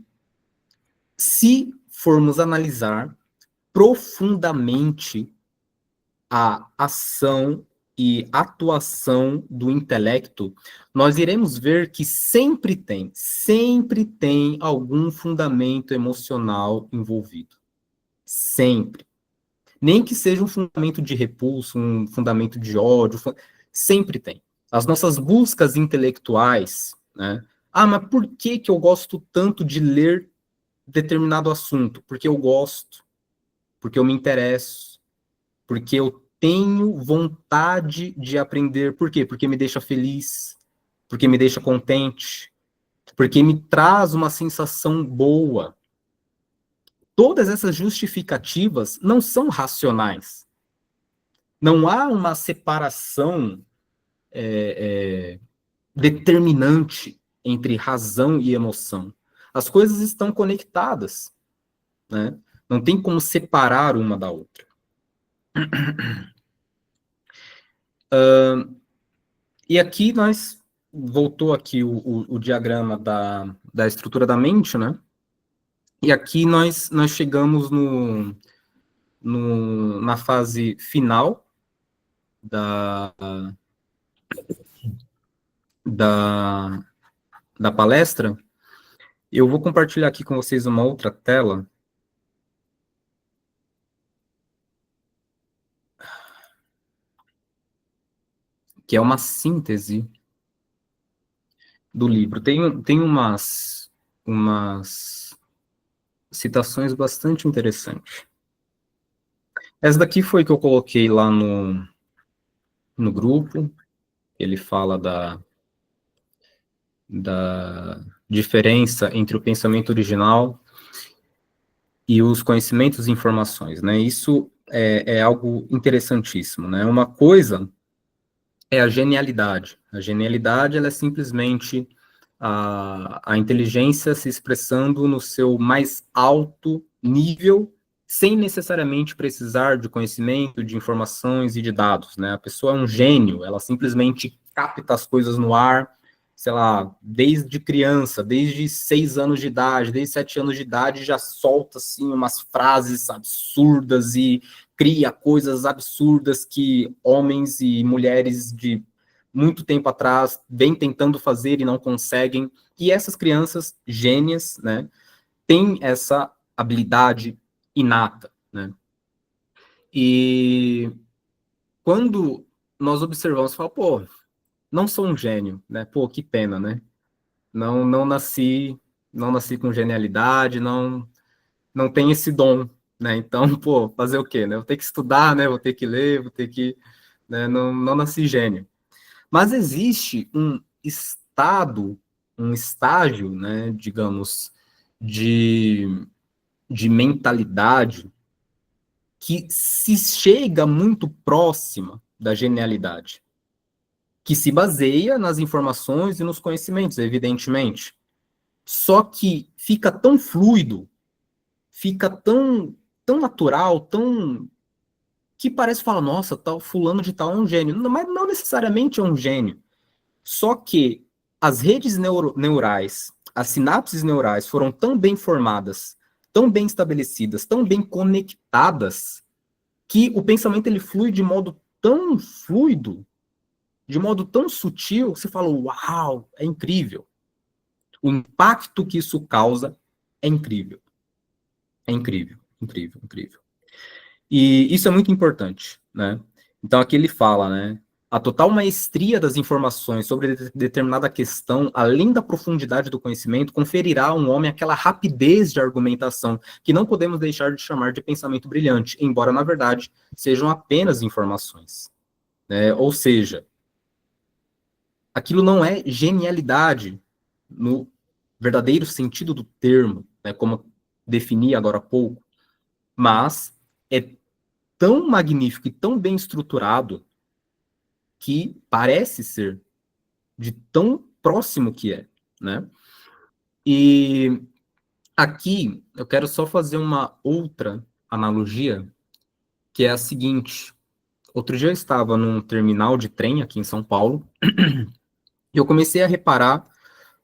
se formos analisar profundamente a ação e atuação do intelecto, nós iremos ver que sempre tem algum fundamento emocional envolvido. Sempre. Nem que seja um fundamento de repulso, um fundamento de ódio, sempre tem. As nossas buscas intelectuais, né? Ah, mas por que que eu gosto tanto de ler determinado assunto? Porque eu gosto, porque eu me interesso, porque eu tenho vontade de aprender. Por quê? Porque me deixa feliz, porque me deixa contente, porque me traz uma sensação boa. Todas essas justificativas não são racionais. Não há uma separação determinante entre razão e emoção. As coisas estão conectadas, né? Não tem como separar uma da outra. E aqui voltou aqui o diagrama da estrutura da mente, né? E aqui nós chegamos na fase final da, da, da palestra. Eu vou compartilhar aqui com vocês uma outra tela. Que é uma síntese do livro. Tem umas citações bastante interessantes. Essa daqui foi que eu coloquei lá no grupo. Ele fala da diferença entre o pensamento original e os conhecimentos e informações, né? Isso é algo interessantíssimo, né? Uma coisa é a genialidade. A genialidade, ela é simplesmente a inteligência se expressando no seu mais alto nível, sem necessariamente precisar de conhecimento, de informações e de dados, né? A pessoa é um gênio, ela simplesmente capta as coisas no ar, sei lá, desde criança, desde 6 anos de idade, desde 7 anos de idade, já solta, assim, umas frases absurdas e cria coisas absurdas que homens e mulheres de muito tempo atrás vêm tentando fazer e não conseguem. E essas crianças gênias, né, têm essa habilidade inata, né? E quando nós observamos, fala, pô, não sou um gênio, né? Pô, que pena, né? Não nasci com genialidade, não tenho esse dom, né? Então, pô, fazer o quê, né? Vou ter que estudar, né? Vou ter que ler, vou ter que, né? Não nasci gênio. Mas existe um estágio, né, digamos, de mentalidade que se chega muito próxima da genialidade, que se baseia nas informações e nos conhecimentos, evidentemente. Só que fica tão fluido, fica tão natural, que parece falar, nossa, tal fulano de tal é um gênio. Não, mas não necessariamente é um gênio. Só que as redes neurais, as sinapses neurais foram tão bem formadas, tão bem estabelecidas, tão bem conectadas, que o pensamento ele flui de modo tão fluido, de modo tão sutil, que você fala, uau, é incrível. O impacto que isso causa é incrível. É incrível, incrível, incrível. E isso é muito importante, né? Então aqui ele fala, né? A total maestria das informações sobre determinada questão, além da profundidade do conhecimento, conferirá a um homem aquela rapidez de argumentação que não podemos deixar de chamar de pensamento brilhante, embora, na verdade, sejam apenas informações, né? Ou seja, aquilo não é genialidade no verdadeiro sentido do termo, né? Como eu defini agora há pouco, mas é tão magnífico e tão bem estruturado que parece ser de tão próximo que é, né? E aqui eu quero só fazer uma outra analogia, que é a seguinte. Outro dia eu estava num terminal de trem aqui em São Paulo, e eu comecei a reparar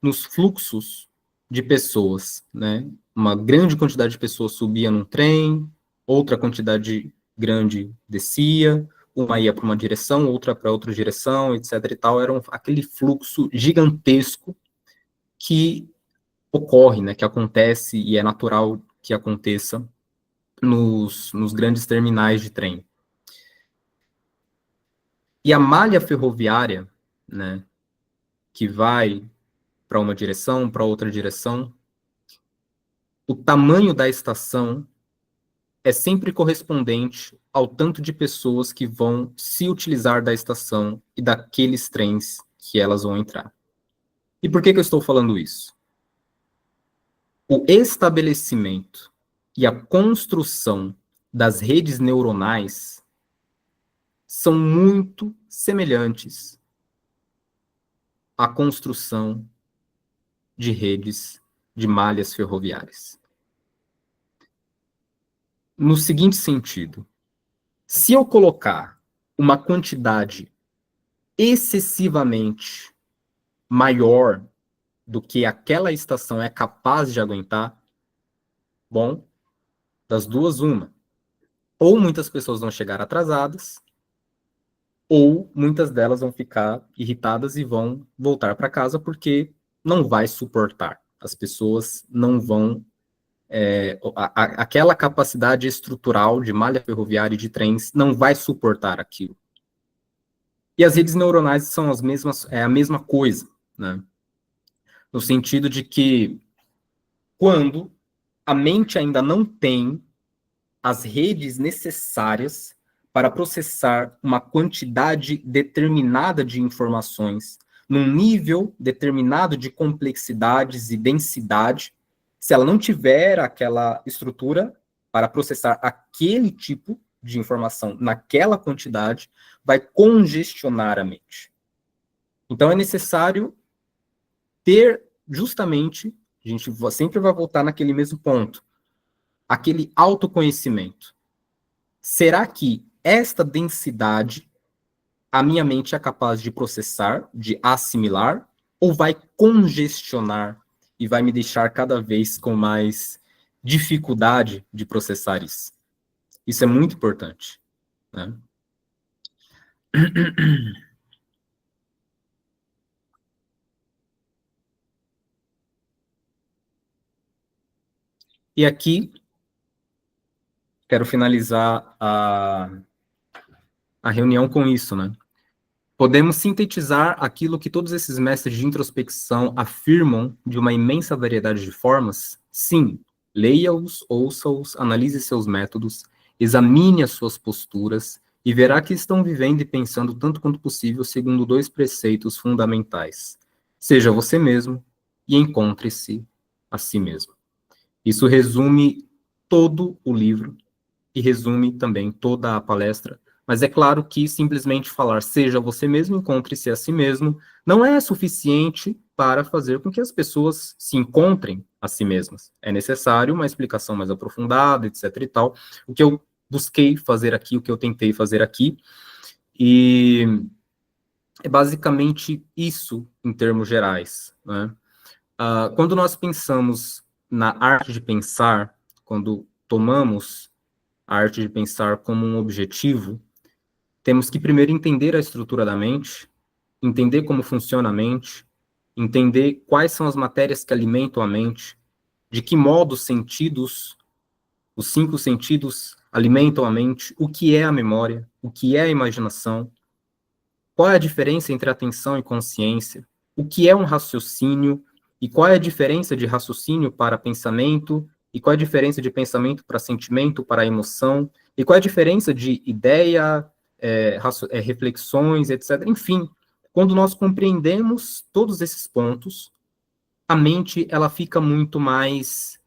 nos fluxos de pessoas, né? Uma grande quantidade de pessoas subia num trem, outra quantidade grande descia, uma ia para uma direção, outra para outra direção, etc. e tal. Era aquele fluxo gigantesco que ocorre, né? Que acontece e é natural que aconteça nos grandes terminais de trem. E a malha ferroviária, né? Que vai para uma direção, para outra direção, o tamanho da estação é sempre correspondente ao tanto de pessoas que vão se utilizar da estação e daqueles trens que elas vão entrar. E por que eu estou falando isso? O estabelecimento e a construção das redes neuronais são muito semelhantes à construção de redes de malhas ferroviárias. No seguinte sentido, se eu colocar uma quantidade excessivamente maior do que aquela estação é capaz de aguentar, bom, das duas, uma. Ou muitas pessoas vão chegar atrasadas, ou muitas delas vão ficar irritadas e vão voltar para casa porque não vai suportar. As pessoas não vão... aquela capacidade estrutural de malha ferroviária e de trens não vai suportar aquilo. E as redes neuronais são as mesmas, é a mesma coisa, né? No sentido de que quando a mente ainda não tem as redes necessárias para processar uma quantidade determinada de informações, num nível determinado de complexidades e densidade, se ela não tiver aquela estrutura para processar aquele tipo de informação naquela quantidade, vai congestionar a mente. Então é necessário ter justamente, a gente sempre vai voltar naquele mesmo ponto, aquele autoconhecimento. Será que esta densidade a minha mente é capaz de processar, de assimilar, ou vai congestionar e vai me deixar cada vez com mais dificuldade de processar isso? Isso é muito importante, né? E aqui, quero finalizar a reunião com isso, né? Podemos sintetizar aquilo que todos esses mestres de introspecção afirmam de uma imensa variedade de formas? Sim, leia-os, ouça-os, analise seus métodos, examine as suas posturas e verá que estão vivendo e pensando tanto quanto possível segundo dois preceitos fundamentais. Seja você mesmo e encontre-se a si mesmo. Isso resume todo o livro e resume também toda a palestra Mas é claro que simplesmente falar seja você mesmo, encontre-se a si mesmo, não é suficiente para fazer com que as pessoas se encontrem a si mesmas. É necessário uma explicação mais aprofundada, etc e tal. O que eu busquei fazer aqui, o que eu tentei fazer aqui, e é basicamente isso em termos gerais, né? Quando nós pensamos na arte de pensar, quando tomamos a arte de pensar como um objetivo, temos que primeiro entender a estrutura da mente, entender como funciona a mente, entender quais são as matérias que alimentam a mente, de que modo os sentidos, os 5 sentidos alimentam a mente, o que é a memória, o que é a imaginação, qual é a diferença entre atenção e consciência, o que é um raciocínio e qual é a diferença de raciocínio para pensamento e qual é a diferença de pensamento para sentimento, para emoção, e qual é a diferença de ideia, reflexões, etc. Enfim, quando nós compreendemos todos esses pontos, a mente ela fica muito mais.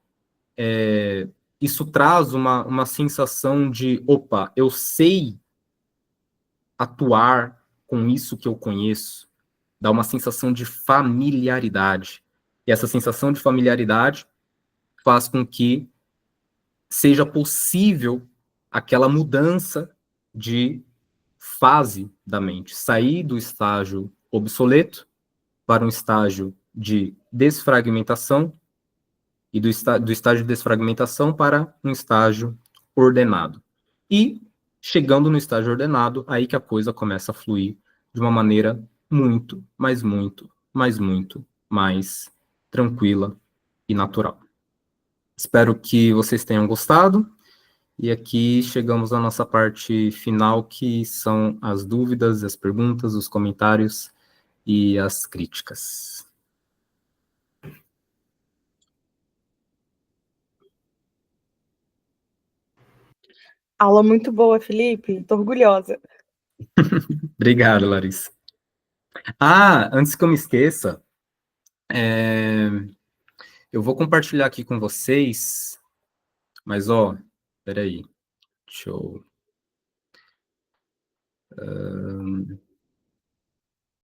Isso traz uma sensação de, opa, eu sei atuar com isso que eu conheço, dá uma sensação de familiaridade. E essa sensação de familiaridade faz com que seja possível aquela mudança de fase da mente, sair do estágio obsoleto para um estágio de desfragmentação e do estágio de desfragmentação para um estágio ordenado. E, chegando no estágio ordenado, aí que a coisa começa a fluir de uma maneira muito, mas muito, mas muito mais tranquila e natural. Espero que vocês tenham gostado. E aqui chegamos à nossa parte final, que são as dúvidas, as perguntas, os comentários e as críticas. Aula muito boa, Felipe. Tô orgulhosa. Obrigado, Larissa. Antes que eu me esqueça, eu vou compartilhar aqui com vocês, mas, peraí, deixa eu